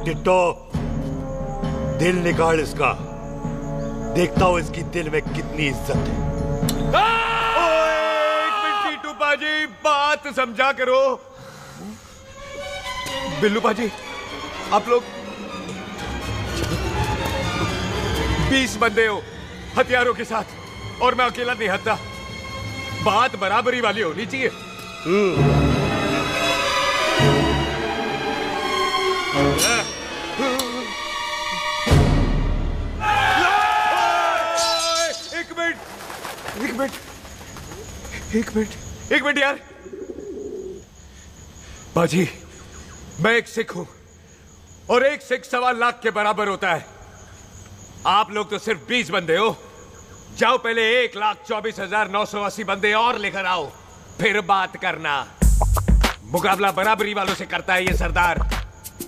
टिट्टो, दिल निकाल इसका, देखता हूं इसकी दिल में कितनी इज्जत है। एक मिनट टीटू पाजी, बात समझा करो। बिल्लू पाजी, आप लोग 20 बंदे हो हथियारों के साथ और मैं अकेला नहीं हत्ता। बात बराबरी वाली होनी चाहिए। एक मिनट यार। बाजी, मैं एक सिख हूं और एक सिख 1.25 लाख के बराबर होता है। आप लोग तो सिर्फ 20 बंदे हो। जाओ पहले 1,24,980 बंदे और लेकर आओ, फिर बात करना। मुकाबला बराबरी वालों से करता है ये सरदार,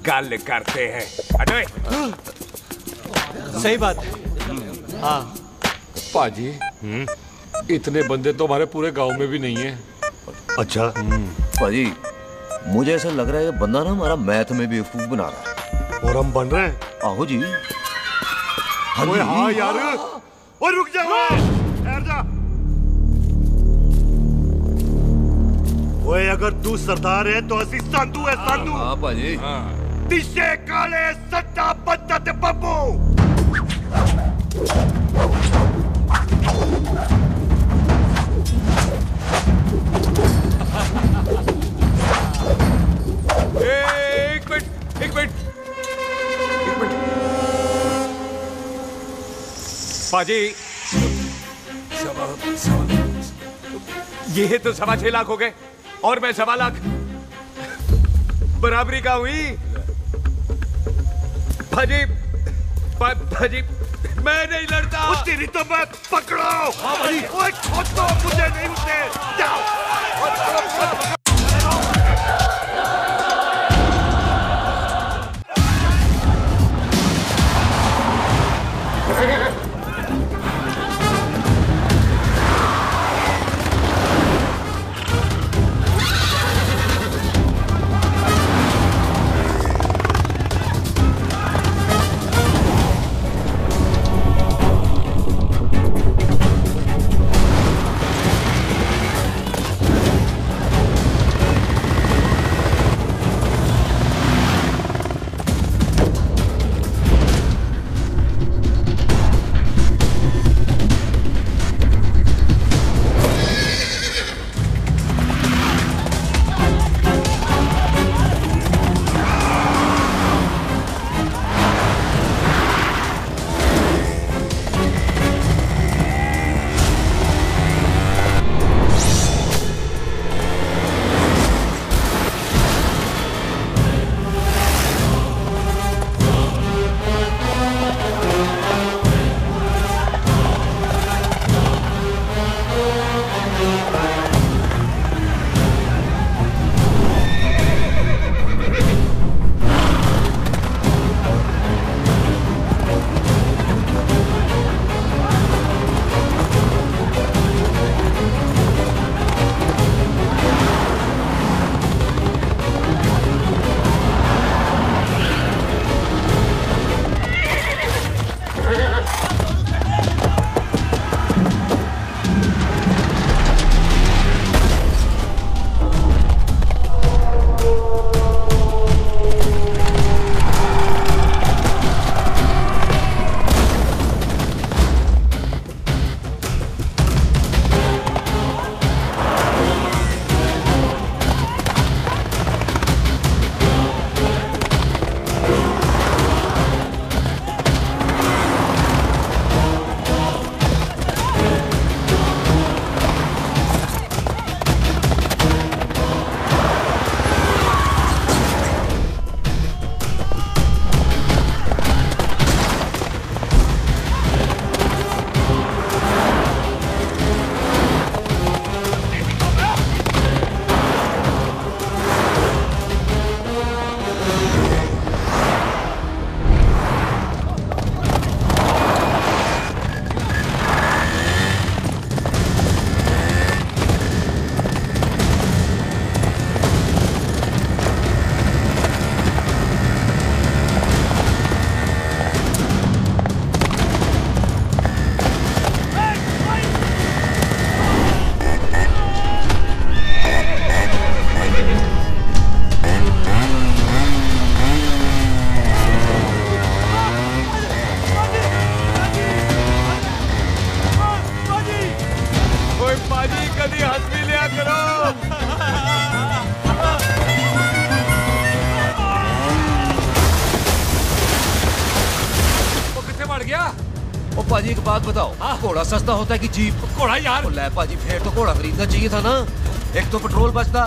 गल करते हैं। हटोए। सही बात है। हाँ पाजी, इतने बंदे तो हमारे पूरे गांव में भी नहीं है। अच्छा पाजी, मुझे ऐसा लग रहा है ये बंदा ना हमारा मैथ में बेवकूफ बना रहा है। और हम बन रहे हैं। आहो जी। ओए हाँ यार, और रुक जा, ठहर जा। ओए अगर तू सरदार है तो असी संधू है, संधू। हाँ पाजी। दिशे काले सट्टा बद्दा ते बब्बू। एक मिनट पाजी, ये तो 6.25 लाख हो गए और मैं 1.25 लाख। बराबरी का हुई भाजी। भाजी मैं नहीं लड़ता। तेरी तो मैं पकड़ो। ओए छोड़ दो मुझे, नहीं उठने जाओ। लिया करो। वो कितने बढ़ गया? ओ पाजी एक बात बताओ, घोड़ा सस्ता होता है कि जीप? घोड़ा यार। ले पाजी फिर तो घोड़ा खरीदना चाहिए था ना। एक तो पेट्रोल बचता,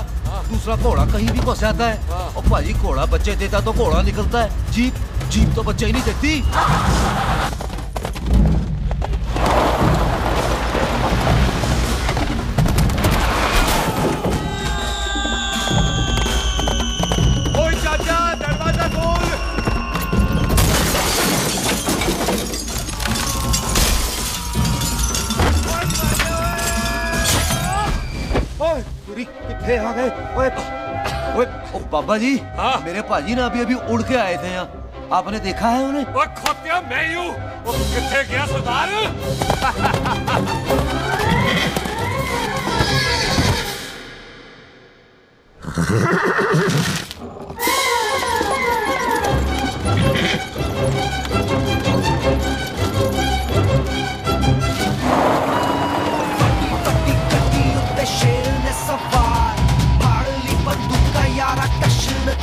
दूसरा घोड़ा कहीं भी फंस जाता है। और पाजी घोड़ा बच्चे देता तो घोड़ा निकलता है, जीप तो बच्चे ही नहीं देती। ओए चाचा, दरवाजा खोल। ओए कितने आ गए? ओए ओ बाबा जी, मेरे पाजी ना अभी उड़ के आए थे यहाँ, आपने देखा है उन्हें? वो खोतिया मैं ही हूँ। वो कितने गया सरदार?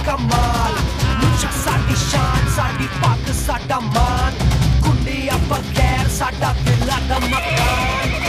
कमाल मुझा साडी शान साडी पग साडा मान कुंडिया बगैर साडा दिला दा मकान।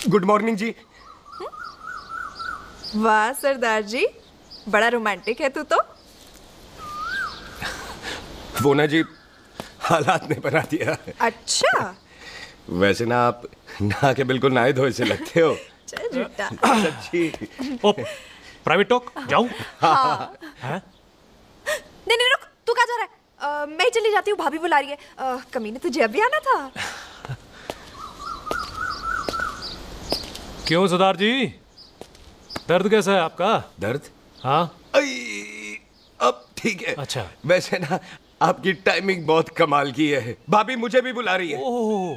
गुड मॉर्निंग जी। वाह सरदार जी, बड़ा रोमांटिक है तू तो। वो ना जी, हालात ने बना दिया। अच्छा। वैसे ना आप नहा के बिल्कुल नहाए धोए से लगते हो। चल झूठा। सच्ची। ओ, प्राइवेट टॉक जाऊं? हाँ। नहीं रुक, तू कहाँ जा रहा है? मैं ही चली जाती हूँ, भाभी बुला रही है। कमीने तुझे अभी आना था। क्यों सरदार जी, दर्द कैसा है आपका? दर्द? हाँ। अब ठीक है। अच्छा। वैसे ना आपकी टाइमिंग बहुत कमाल की है। भाभी मुझे भी बुला रही है। ओह।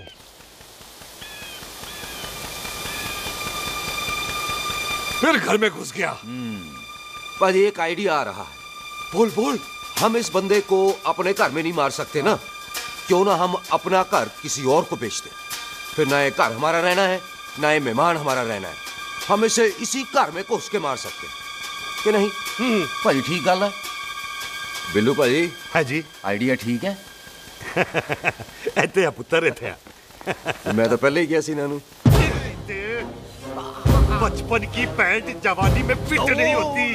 फिर घर में घुस गया। पर एक आइडिया आ रहा है। बोल बोल। हम इस बंदे को अपने घर में नहीं मार सकते ना, क्यों ना हम अपना घर किसी और को बेच दें। फिर ना ये घर हमारा रहना है, ना ये मेहमान हमारा रहना है। हम इसे इसी घर में घुस के मार सकते हैं कि नहीं? भाजी ठीक गल है। बिल्लू भाजी। है जी। आइडिया ठीक है। ऐते पुत्र इत्थे मैं तो पहले ही किया सी नानू। बचपन की पैंट जवानी में फिट नहीं होती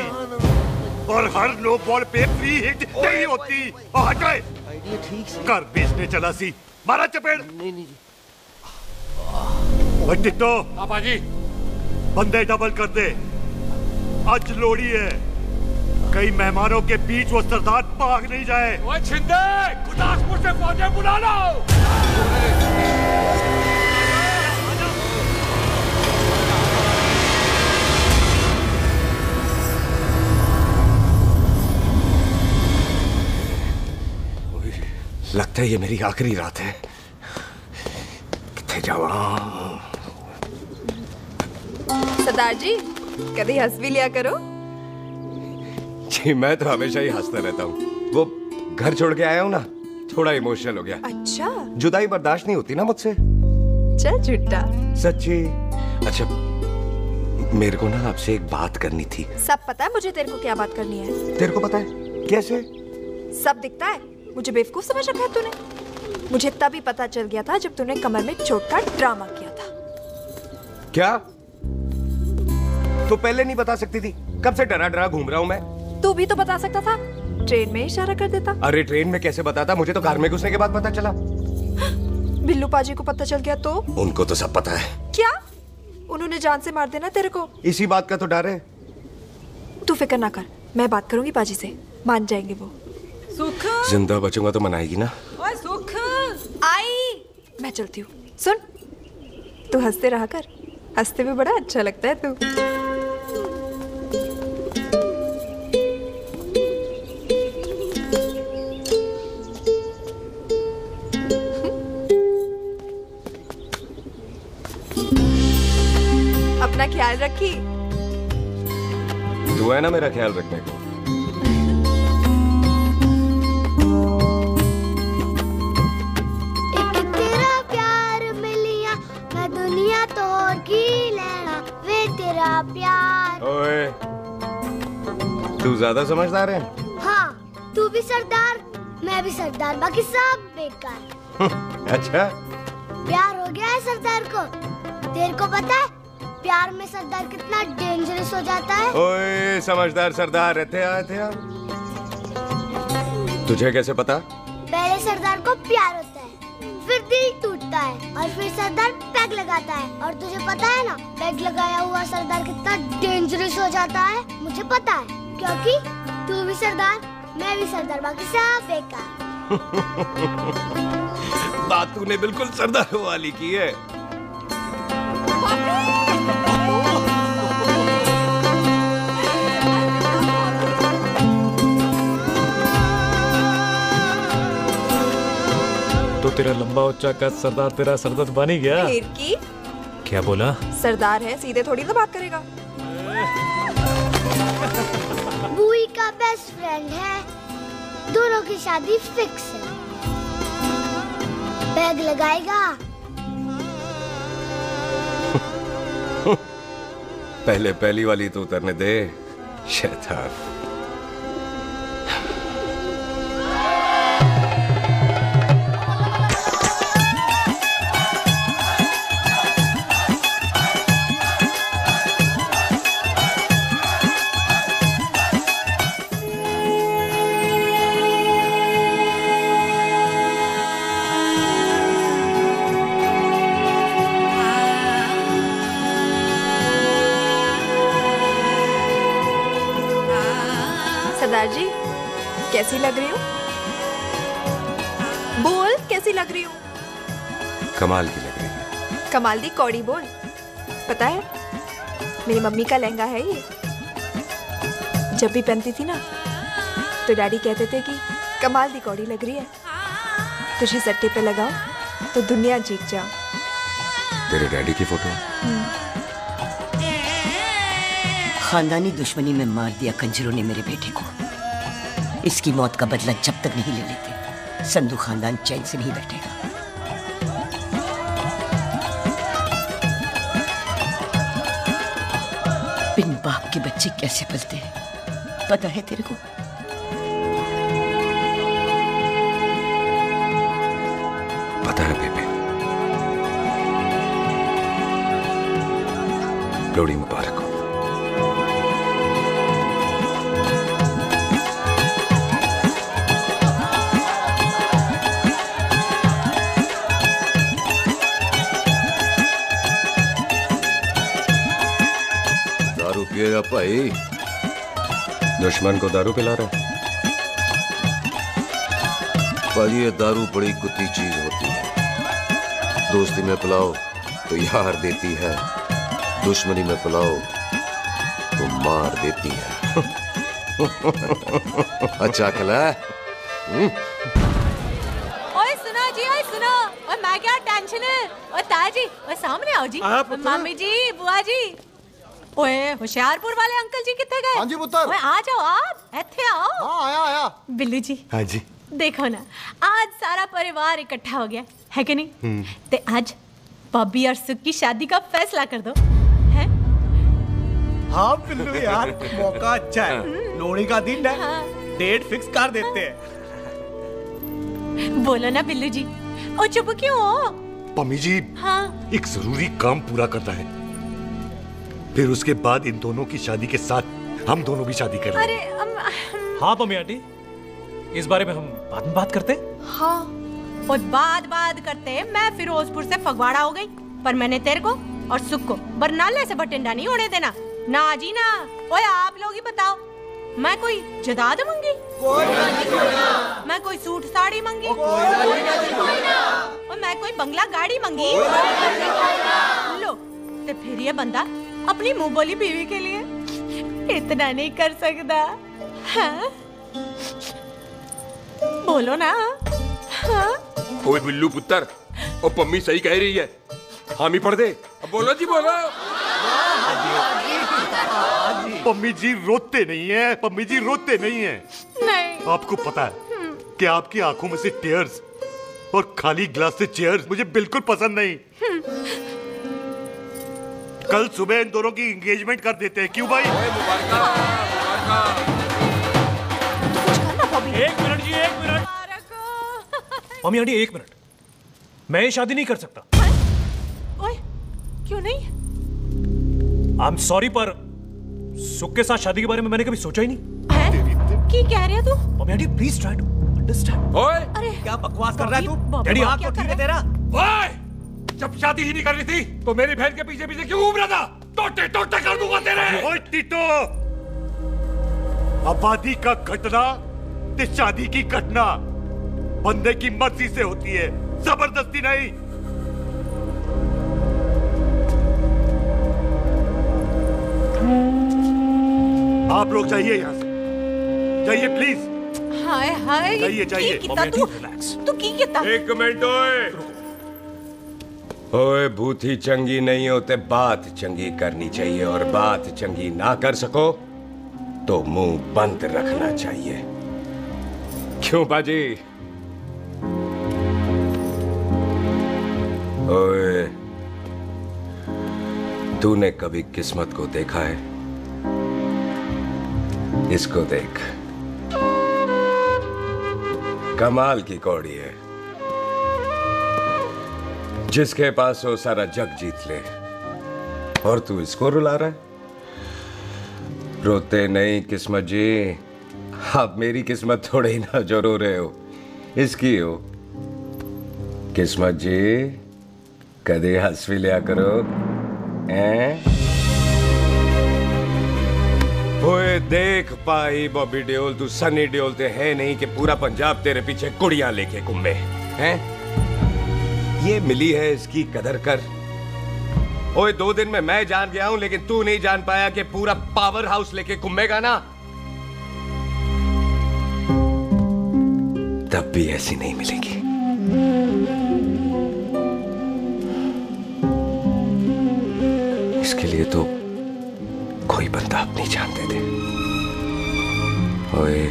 और हर नो बॉल पे फ्री हिट नहीं होती। हटाए। आइडिया ठीक से। घर बेचने चला सी, मारा चपेड़। नहीं नहीं जी। टिट्टो। हाँ बाजी। बंदे डबल कर दे, आज लोड़ी है। कई मेहमानों के बीच वो सरदार भाग नहीं जाए। ओए छिंदे, गुरदासपुर से फौजें बुला लो। लगता है ये मेरी आखिरी रात है। किथे जावा? सरदार जी कभी हंस भी लिया करो। जी मैं तो हमेशा ही हंसता रहता हूँ। वो घर छोड़ के आया हूँ ना, थोड़ा इमोशनल हो गया। अच्छा, जुदाई बर्दाश्त नहीं होती ना मुझसे। चल झूठा। सच्ची। अच्छा, मेरे को ना आपसे एक बात करनी थी। सब पता है मुझे तेरे को क्या बात करनी है। तेरे को पता है? कैसे? सब दिखता है। मुझे बेवकूफ समझ रखा है तूने। मुझे तभी पता चल गया था जब तूने कमर में चोट का ड्रामा किया था। क्या? तो पहले नहीं बता सकती थी? कब से डरा डरा घूम रहा हूँ मैं। तू भी तो बता सकता था, ट्रेन में इशारा कर देता। अरे ट्रेन में कैसे बताता? मुझे तो कार में घुसने के बाद पता चला। बिल्लू पाजी को पता चल गया तो? उनको तो सब पता है। क्या? उन्होंने जान से मार देना तेरे को। इसी बात का तो डर है। तू फिक्र ना कर, मैं बात करूंगी पाजी से, मान जाएंगे वो। सुख, जिंदा बचूंगा तो मनाएगी ना? ओए सुख, आई मैं चलती हूँ। सुन, तू हंसते रहा कर, हंसते में बड़ा अच्छा लगता है तू। अपना ख्याल रखी। तू है ना मेरा ख्याल रखने को। प्यार। ओए, तू ज्यादा समझदार है। हाँ, तू भी सरदार, मैं भी सरदार, बाकी सब बेकार। अच्छा, प्यार हो गया है सरदार को। तेरे को पता है प्यार में सरदार कितना डेंजरस हो जाता है? ओए समझदार सरदार रहते आ। तुझे कैसे पता? पहले सरदार को प्यार होता है, फिर दिल टूटता है और फिर सरदार पैग लगाता है। और तुझे पता है ना, पैग लगाया हुआ सरदार कितना डेंजरस हो जाता है? मुझे पता है, क्योंकि तू भी सरदार, मैं भी सरदार, बाकी सब बेकार। बात तूने बिल्कुल सरदार वाली की है। तो तेरा लंबा उच्चा का सरदार तेरा सरदर्द बन ही गया। फिर की? क्या बोला? सरदार है, सीधे थोड़ी तो बात करेगा। बुई का बेस्ट फ्रेंड है, दोनों की शादी फिक्स है। बैग लगाएगा। पहले पहली वाली तो उतरने दे, शैतान। सरदार जी कैसी लग रही हूँ? बोल कैसी लग रही हूँ? कमाल की लग रही है। कमाल दी कौड़ी बोल। पता है मेरी मम्मी का लहंगा है ये। जब भी पहनती थी ना तो डैडी कहते थे कि कमाल दी कौड़ी लग रही है, तुझे सट्टे पे लगाओ तो दुनिया जीत जाओ। तेरे डैडी की फोटो? खानदानी दुश्मनी में मार दिया कंजरों ने मेरे बेटे को। इसकी मौत का बदला जब तक नहीं ले लेते, संधू खानदान चैन से नहीं बैठेगा। बिन बाप के बच्चे कैसे पलते हैं पता है तेरे को? पता है बेबे। लोहड़ी मुबारक हो। दारू पिएगा भाई? दुश्मन को दारू पिला रहा है? पाजी ये दारू बड़ी कुत्ती चीज होती है। दोस्ती में पिलाओ तो यार देती है, दुश्मनी में पिलाओ तो मार देती है। अच्छा खिला। ओए सुनो जी, ओए सुनो, ओए मैं क्या टेंशन है? ओए ताजी, ओए सामने आओ जी। मम्मी जी, बुआ जी। ओए होशियारपुर वाले अंकल जी कितने गए? हाँ जी पुत्र। ओए आ जाओ आप, इत्थे आओ। हाँ आया आया। बिल्लू जी। हाँ जी। देखो ना, आज सारा परिवार इकट्ठा हो गया है कि नहीं? ते आज बॉबी और सुख की शादी का फैसला कर दो। हाँ बिल्लू यार, मौका अच्छा है। लोहड़ी का दिन है, डेट फिक्स कर देते हैं। बोलो ना बिल्लू जी, ओ चुप क्यों हो? पम्मी जी, हाँ एक जरूरी काम पूरा करना है, फिर उसके बाद इन दोनों की शादी के साथ हम दोनों भी शादी करेंगे। अरे हाँ मम्मी आंटी, इस बारे में हम बाद में बात करते। हाँ और बात करते। मैं फिरोजपुर से फगवाड़ा हो गई, पर मैंने तेरे को और सुख को बरनाले से भटिंडा नहीं होने देना। ना जी ना। ओए आप लोग ही बताओ, मैं कोई जदाद मंगी? मैं कोई सूट साड़ी मंगी? और मैं कोई बंगला गाड़ी मंगी? लो, तो फिर ये बंदा अपनी मुंह बोली बीवी के लिए इतना नहीं कर सकता? हाँ? बोलो ना। हाँ? ओए बिल्लू पुत्र, ओ पम्मी सही कह रही है, हामी पढ़ दे। अब बोलो जी, बोलो। पम्मी जी रोते नहीं है, पम्मी जी रोते नहीं है। नहीं। आपको पता है कि आपकी आंखों में से टीयर्स और खाली ग्लास से चेयर्स मुझे बिल्कुल पसंद नहीं। कल सुबह इन दोनों की एंगेजमेंट कर देते हैं, क्यों भाई? एक मिनट जी, एक मिनट। मम्मी आंटी एक मिनट, मैं ये शादी नहीं कर सकता। ओए, क्यों नहीं? आई एम सॉरी, पर सुख के साथ शादी के बारे में मैंने कभी सोचा ही नहीं। की कह रहे हो तू? Mummy aunty please try to understand. ओए अरे क्या बकवास कर रहा है तू? डैडी आप तो ठीक है तेरा। ओए, जब शादी ही नहीं करनी थी तो मेरी बहन के पीछे पीछे क्यों घूम रहा था? टोटे टोटे कर दूंगा तेरे। ओए टीटो, आबादी का घटना ते शादी की घटना बंदे की मर्जी से होती है, जबरदस्ती नहीं। आप लोग जाइए यहाँ से, जाइए प्लीज। हाय हाय, जाइए जाइए। तू की कितना? एक मिनट। ओए भूथी चंगी नहीं होते, बात चंगी करनी चाहिए, और बात चंगी ना कर सको तो मुंह बंद रखना चाहिए। क्यों बाजी? ओए, तूने कभी किस्मत को देखा है? इसको देख, कमाल की कौड़ी है। जिसके पास हो सारा जग जीत ले, और तू इसको रुला रहा है? रोते नहीं किस्मत जी, आप मेरी किस्मत थोड़े ही ना जो रो रहे हो, इसकी हो। किस्मत जी, कदे हंस भी लिया करो। ओए देख पाई बॉबी देओल, तू सनी देओल ते है नहीं कि पूरा पंजाब तेरे पीछे कुड़ियां लेके घूमे हैं? ये मिली है, इसकी कदर कर। ओए 2 दिन में मैं जान गया हूं, लेकिन तू नहीं जान पाया कि पूरा पावर हाउस लेके घूमेगा ना, तब भी ऐसी नहीं मिलेगी। इसके लिए तो कोई बंदा अपनी जान दे दे। ओए,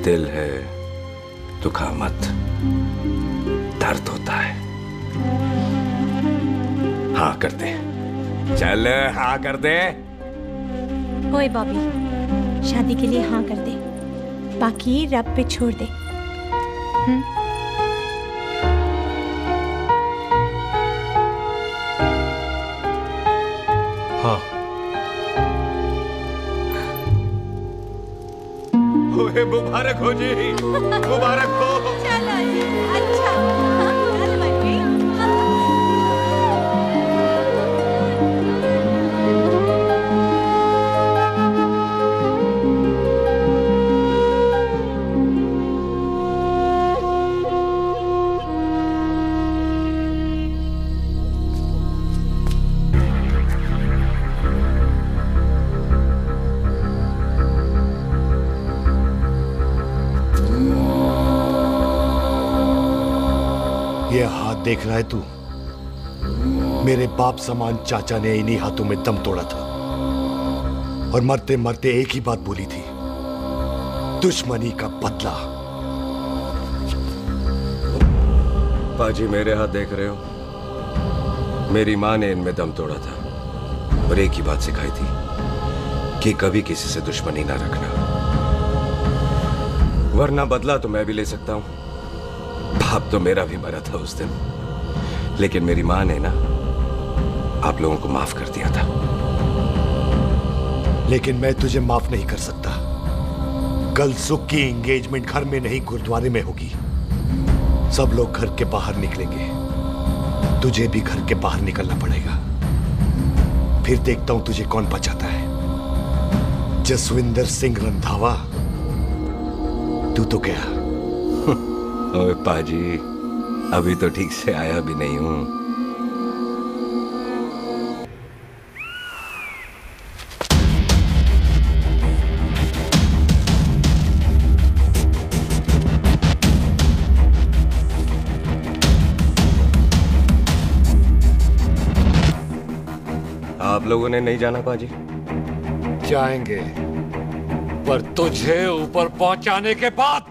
दिल है, दुखा मत, दर्द होता है। हाँ कर दे, चल हाँ कर दे। ओए बॉबी, शादी के लिए हाँ कर दे, बाकी रब पे छोड़ दे। हाँ। ओए मुबारक हो जी, मुबारक हो। चलो जी, अच्छा। चल बच्ची। देख रहा है तू? मेरे बाप समान चाचा ने इन्हीं हाथों में दम तोड़ा था और मरते मरते एक ही बात बोली थी, दुश्मनी का बदला। पाजी मेरे हाथ देख रहे हो? मेरी माँ ने इनमें दम तोड़ा था और एक ही बात सिखाई थी कि कभी किसी से दुश्मनी ना रखना, वरना बदला तो मैं भी ले सकता हूं। बाप तो मेरा भी मरा था उस दिन, लेकिन मेरी माँ ने ना आप लोगों को माफ कर दिया था। लेकिन मैं तुझे माफ नहीं कर सकता। कल सुख की एंगेजमेंट घर में नहीं गुरुद्वारे में होगी। सब लोग घर के बाहर निकलेंगे, तुझे भी घर के बाहर निकलना पड़ेगा। फिर देखता हूं तुझे कौन बचाता है। जसविंदर सिंह रंधावा, तू तो क्या? ओए पाजी, अभी तो ठीक से आया भी नहीं हूं। आप लोगों ने नहीं जाना पाजी? जाएंगे, पर तुझे ऊपर पहुंचाने के बाद।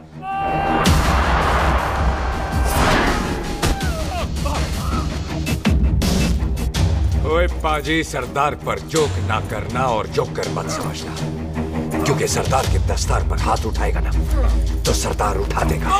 ओए पाजी, सरदार पर जोक ना करना और जोकर मत समझना, क्योंकि सरदार के दस्तार पर हाथ उठाएगा ना तो सरदार उठा देगा।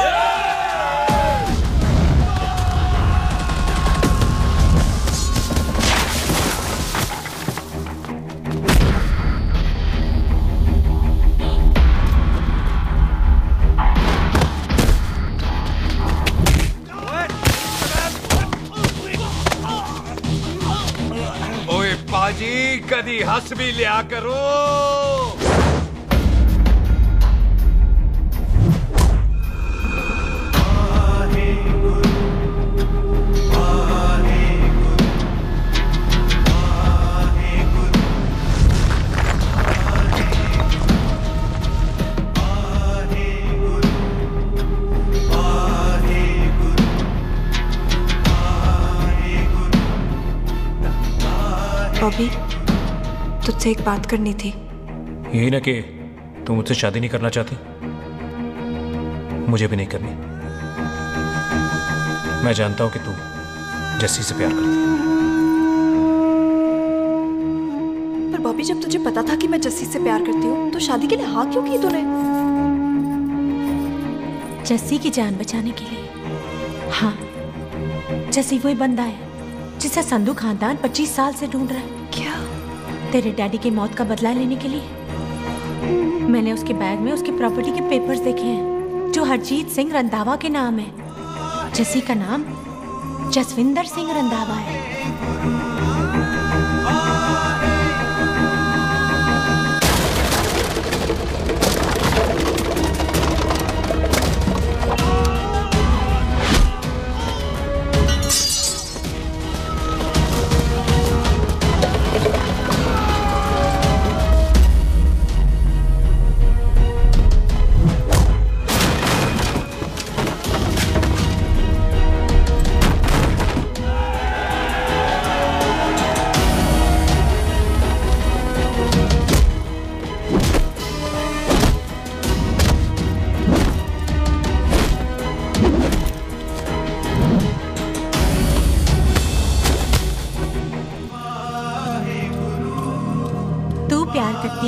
पाजी, कदी हंस भी लिया करो। बॉबी, तुझसे एक बात करनी थी। यही ना कि तुम मुझसे शादी नहीं करना चाहती, मुझे भी नहीं करनी। मैं जानता हूं कि तू जस्सी से प्यार करती है। पर बॉबी, जब तुझे पता था कि मैं जस्सी से प्यार करती हूँ तो शादी के लिए हाँ क्यों की तूने? जस्सी की जान बचाने के लिए। हाँ, जस्सी वही बंदा है जिसे संधू खानदान 25 साल से ढूंढ रहा है। क्या? तेरे डैडी की मौत का बदला लेने के लिए। मैंने उसके बैग में उसकी प्रॉपर्टी के पेपर्स देखे हैं जो हरजीत सिंह रंधावा के नाम है। जस्सी का नाम जसविंदर सिंह रंधावा है।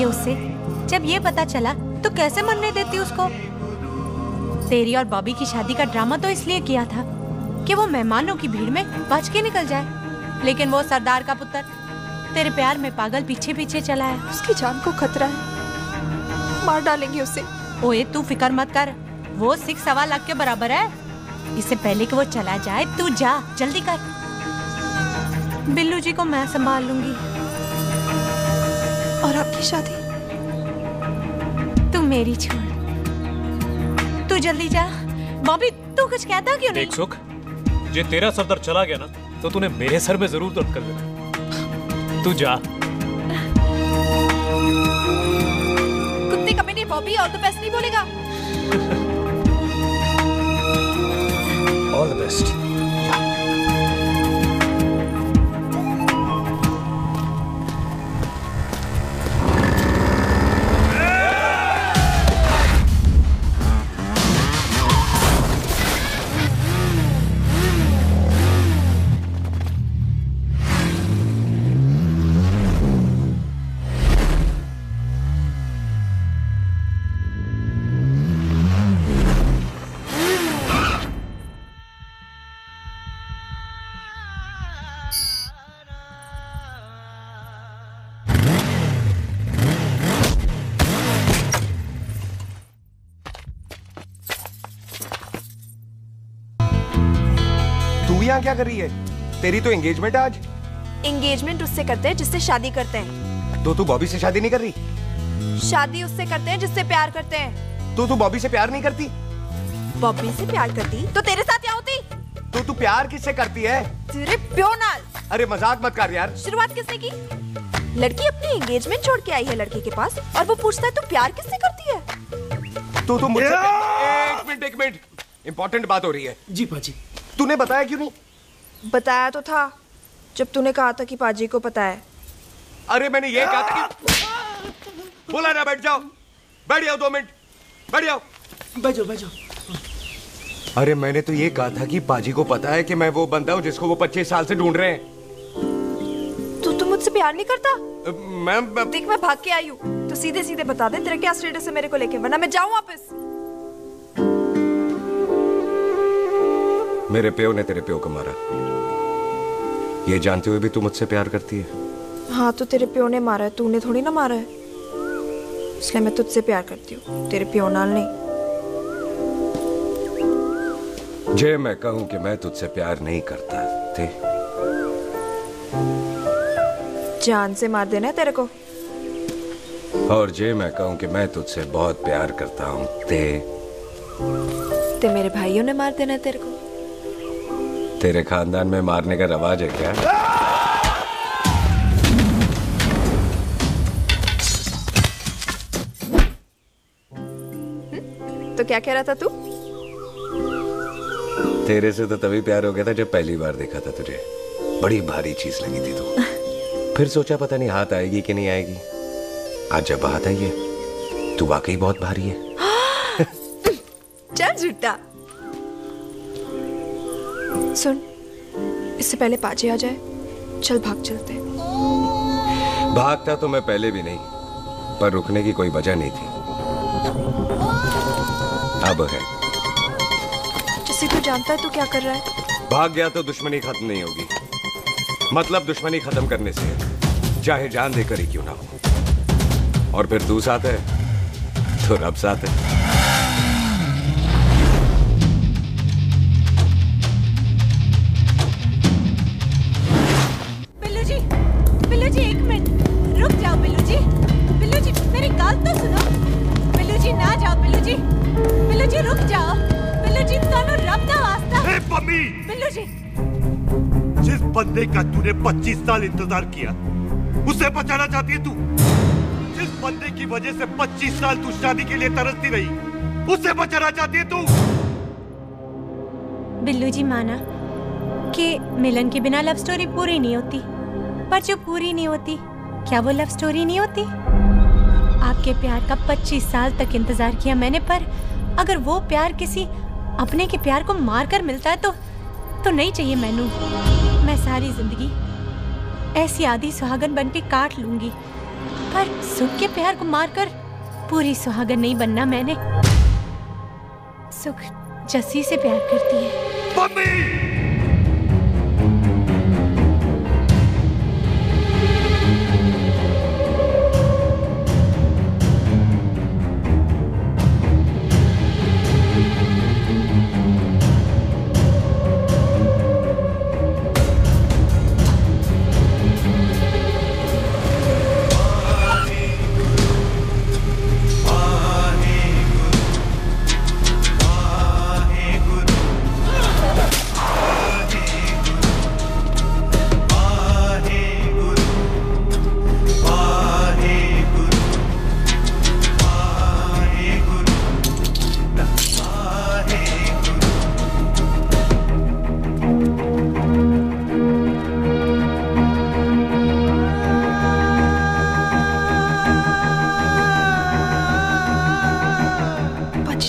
उससे जब ये पता चला तो कैसे मरने देती उसको? तेरी और बॉबी की शादी का ड्रामा तो इसलिए किया था कि वो मेहमानों की भीड़ में बच के निकल जाए, लेकिन वो सरदार का पुत्र तेरे प्यार में पागल पीछे पीछे चला है। उसकी जान को खतरा है, मार डालेंगे उसे। ओए तू फिक्र मत कर, वो 6.25 लाख के बराबर है। इससे पहले कि वो चला जाए तू जा, जल्दी कर। बिल्लू जी को मैं संभाल लूंगी। और आपकी शादी? तू मेरी छोड़, तू जल्दी जा। बॉबी तू कुछ कहता क्यों नहीं? देख सुख, ये तेरा सरदार चला गया ना तो तूने मेरे सर में जरूर दर्द कर देना। तू जा। कुत्ते कमीने बॉबी, और तो बेस्ट नहीं बोलेगा। All the best. यहाँ क्या कर रही है? तेरी तो एंगेजमेंट है आज। एंगेजमेंट उससे करते हैं जिससे शादी करते हैं। तो तू बॉबी से शादी नहीं कर रही? शादी उससे करते हैं जिससे प्यार करते हैं। तो तू बॉबी से प्यार नहीं करती? बॉबी से प्यार करती तो तेरे साथ क्या होती? तो तू प्यार किससे करती है? तेरे प्यो नाल। अरे मजाक मत कर यार। शुरुआत किसने की? लड़की अपनी एंगेजमेंट छोड़ के आई है लड़के के पास और वो पूछता है तू प्यार किससे करती है? तो मुझसे एक मिनट इंपॉर्टेंट बात हो रही है। जी पाजी। तूने बताया क्यों नहीं? बताया तो था जब तूने कहा था कि पाजी को पता है। अरे मैंने ये कहा था कि बोला ना बैठ जाओ। बैठ जाओ 2 मिनट। बैठ जाओ। बैठ जाओ। अरे मैंने तो ये कहा था कि पाजी को पता है कि मैं वो बंदा हूँ जिसको वो 25 साल से ढूंढ रहे हैं। तू मुझसे प्यार नहीं करता? मैं देख मैं भाग के आई हूँ तो सीधे सीधे बता दे तेरा क्या स्टेटस है मेरे को लेके, वरना मैं जाऊँ वापस। मेरे प्यो ने तेरे प्यो को मारा, ये जानते हुए भी तू मुझसे प्यार करती है? हाँ तो तेरे प्यो ने मारा है, तूने थोड़ी ना मारा है, इसलिए मैं तुझसे प्यार करती हूँ, तेरे प्यो नाल नहीं। जे मैं कहूं कि मैं तुझसे प्यार नहीं करता थे, जान से मार देना है तेरे को। और जे मैं कहूं कि मैं तुझसे बहुत प्यार करता हूं ते मेरे भाइयों ने मार देना है तेरे को। तेरे खानदान में मारने का रवाज है क्या? तो क्या कह रहा था तू? तेरे से तो तभी प्यार हो गया था जब पहली बार देखा था तुझे, बड़ी भारी चीज लगी थी तू। फिर सोचा पता नहीं हाथ आएगी कि नहीं आएगी, आज जब हाथ आई है तू वाकई बहुत भारी है। चल झूठा। सुन, इससे पहले पाजी आ जाए, चल भाग चलते। भागता तो मैं पहले भी नहीं, पर रुकने की कोई वजह नहीं थी, अब है। जैसे तू जानता है तू क्या कर रहा है। भाग गया तो दुश्मनी खत्म नहीं होगी, मतलब दुश्मनी खत्म करने से चाहे जान देकर ही क्यों ना हो। और फिर तू साथ है तो रब साथ है। बिल्लू जी 1 मिनट रुक जाओ। बिल्लू जी मेरी बात तो सुनो। बिल्लू जी ना जाओ। बिल्लू जी रुक जाओ। बिल्लू जी तानू रब दा वास्ता। ए पम्मी, बिल्लू जी जिस बंदे का तूने 25 साल इंतजार किया उसे बचाना चाहती है तू? जिस बंदे की वजह से 25 साल तू शादी के लिए तरसती रही उसे बचाना चाहती है तू? बिल्लू जी माना कि मिलन के बिना लव स्टोरी पूरी नहीं होती, पर जो पूरी नहीं होती क्या वो लव स्टोरी नहीं होती? आपके प्यार का 25 साल तक इंतजार किया मैंने, पर अगर वो प्यार किसी अपने के प्यार को मार कर मिलता है तो नहीं चाहिए मैनू। मैं सारी जिंदगी ऐसी आधी सुहागन बन के काट लूंगी, पर सुख के प्यार को मारकर पूरी सुहागन नहीं बनना मैंने। सुख जस्सी से प्यार करती है। मम्मी!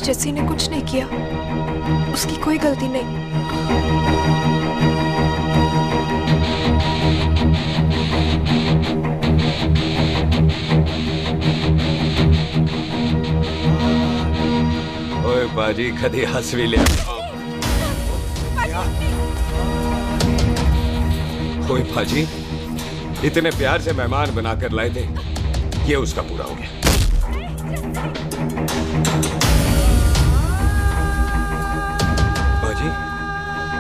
जस्सी ने कुछ नहीं किया, उसकी कोई गलती नहीं। ओए बाजी कदी हंस भी लिया। ओए बाजी इतने प्यार से मेहमान बनाकर लाए थे, ये उसका पूरा हो गया।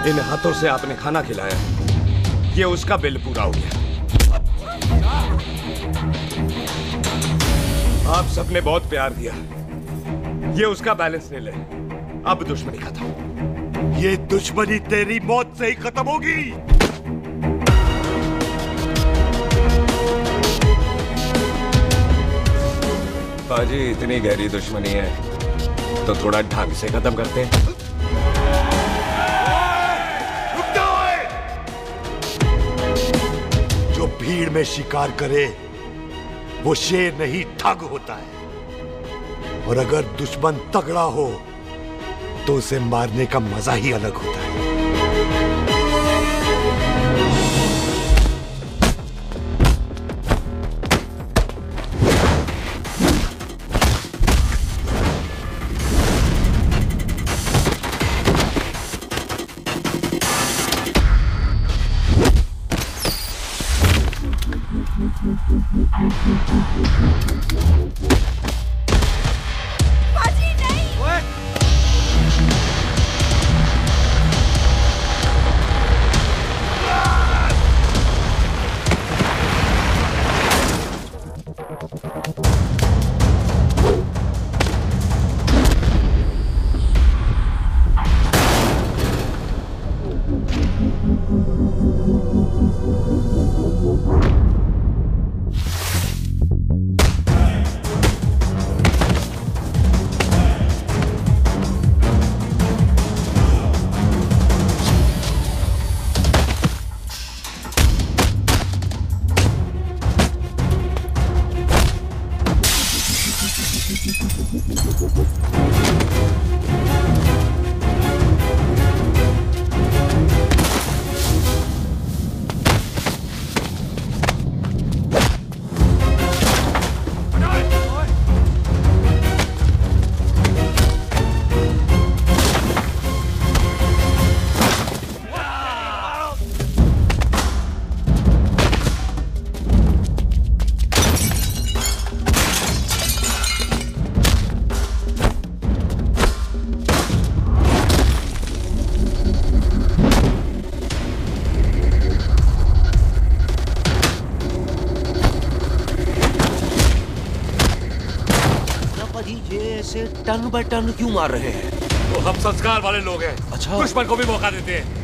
इन हाथों से आपने खाना खिलाया, ये उसका बिल पूरा हो गया। आप सबने बहुत प्यार दिया, ये उसका बैलेंस ले ले। अब दुश्मनी खत्म। ये दुश्मनी तेरी मौत से ही खत्म होगी। पाजी, इतनी गहरी दुश्मनी है तो थोड़ा ढंग से खत्म करते हैं। जो भीड़ में शिकार करे वो शेर नहीं ठग होता है, और अगर दुश्मन तगड़ा हो तो उसे मारने का मजा ही अलग होता है। टन बाय टन क्यों मार रहे हैं? तो हम संस्कार वाले लोग हैं। अच्छा, दुश्मन को भी मौका देते हैं।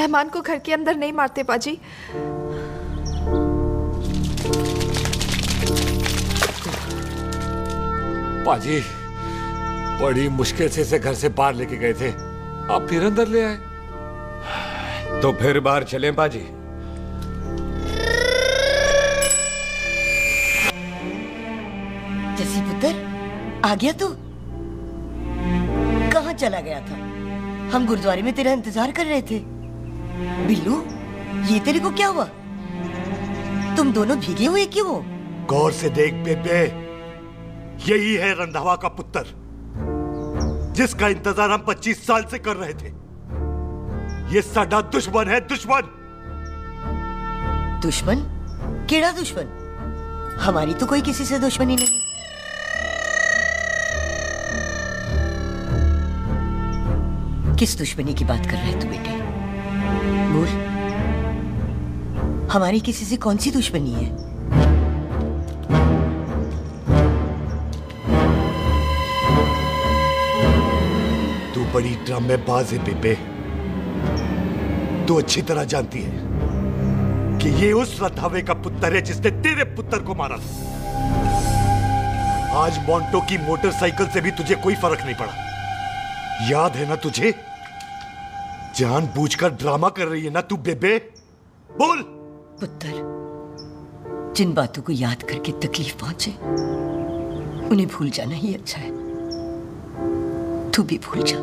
मेहमान को घर के अंदर नहीं मारते पाजी। पाजी बड़ी मुश्किल से इसे घर से बाहर लेके गए थे, आप फिर अंदर ले आए। तो फिर बाहर चलें पाजी। जसी पुत्र, आ गया तू? कहाँ चला गया था? हम गुरुद्वारे में तेरा इंतजार कर रहे थे। बिल्लू, ये तेरे को क्या हुआ? तुम दोनों भीगे हुए क्यों हो? गौर से देख बेबे, यही है रंधावा का पुत्र, जिसका इंतजार हम 25 साल से कर रहे थे। ये साडा दुश्मन है, दुश्मन। दुश्मन? केड़ा दुश्मन? हमारी तो कोई किसी से दुश्मनी नहीं। किस दुश्मनी की बात कर रहा है तू बेटे? बोल, हमारी किसी से कौन सी दुश्मनी है? तू बड़ी ड्रामेबाज है बेबे। तू अच्छी तरह जानती है कि ये उस रंधावे का पुत्र है जिसने तेरे पुत्र को मारा था। आज मोंटो की मोटरसाइकिल से भी तुझे कोई फर्क नहीं पड़ा। याद है ना तुझे? जानबूझकर ड्रामा कर रही है ना तू बेबे? बोल। पुत्र, जिन बातों को याद करके तकलीफ पहुंचे उन्हें भूल जाना ही अच्छा है। तू भी भूल जा।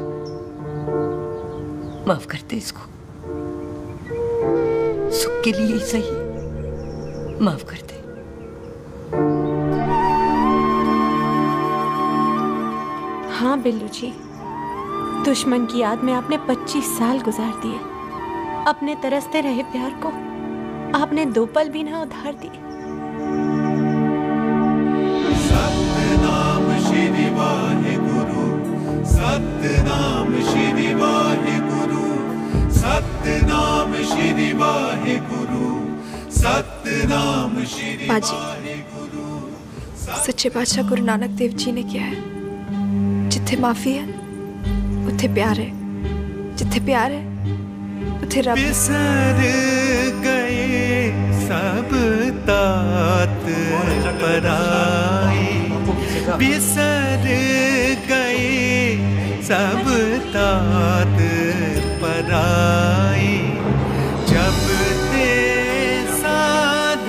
माफ कर दे इसको, सुख के लिए ही सही। माफ कर दे। हाँ बिल्लू जी, दुश्मन की याद में आपने 25 साल गुजार दिए। अपने तरसते रहे प्यार को आपने 2 पल भी ना उधार दिए। सतनाम श्री वाहेगुरु, सतनाम श्री वाहेगुरु, सतनाम श्री वाहेगुरु, सतनाम श्री वाहेगुरु। सच्चे बादशाह गुरु नानक देव जी ने किया है, जिथे माफी है उथे प्यार है, जिथे प्यार है उथे रब। बिसर गए सब तात पराई, बिसर गए सब तात पराई। जब ते साध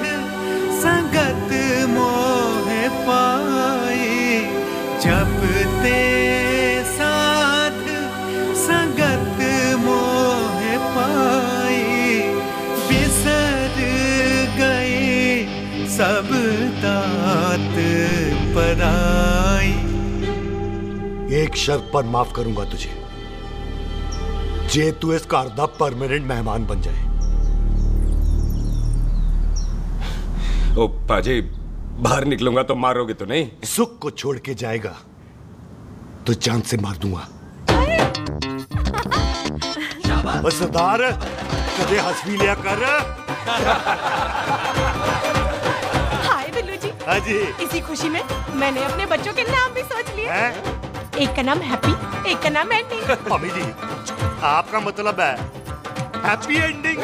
संगत मोह पाई, जब ते साध संगत मोह पाई। बिसर गए सब तात पराई। एक शर्त पर माफ करूंगा तुझे, जे तू इस घर दा परमानेंट मेहमान बन जाए। ओ पाजी, बाहर निकलूंगा तो मारोगे तो नहीं? सुख को छोड़ के जाएगा तो जान से मार दूंगा। सरदार, कदे हंस भी लिया कर। हाय बिल्लू जी। हाँ जी। इसी खुशी में मैंने अपने बच्चों के नाम भी सोच लिए। एक का नाम हैप्पी, एक का नाम एंडिंग। मम्मी जी, आपका मतलब है हैप्पी एंडिंग।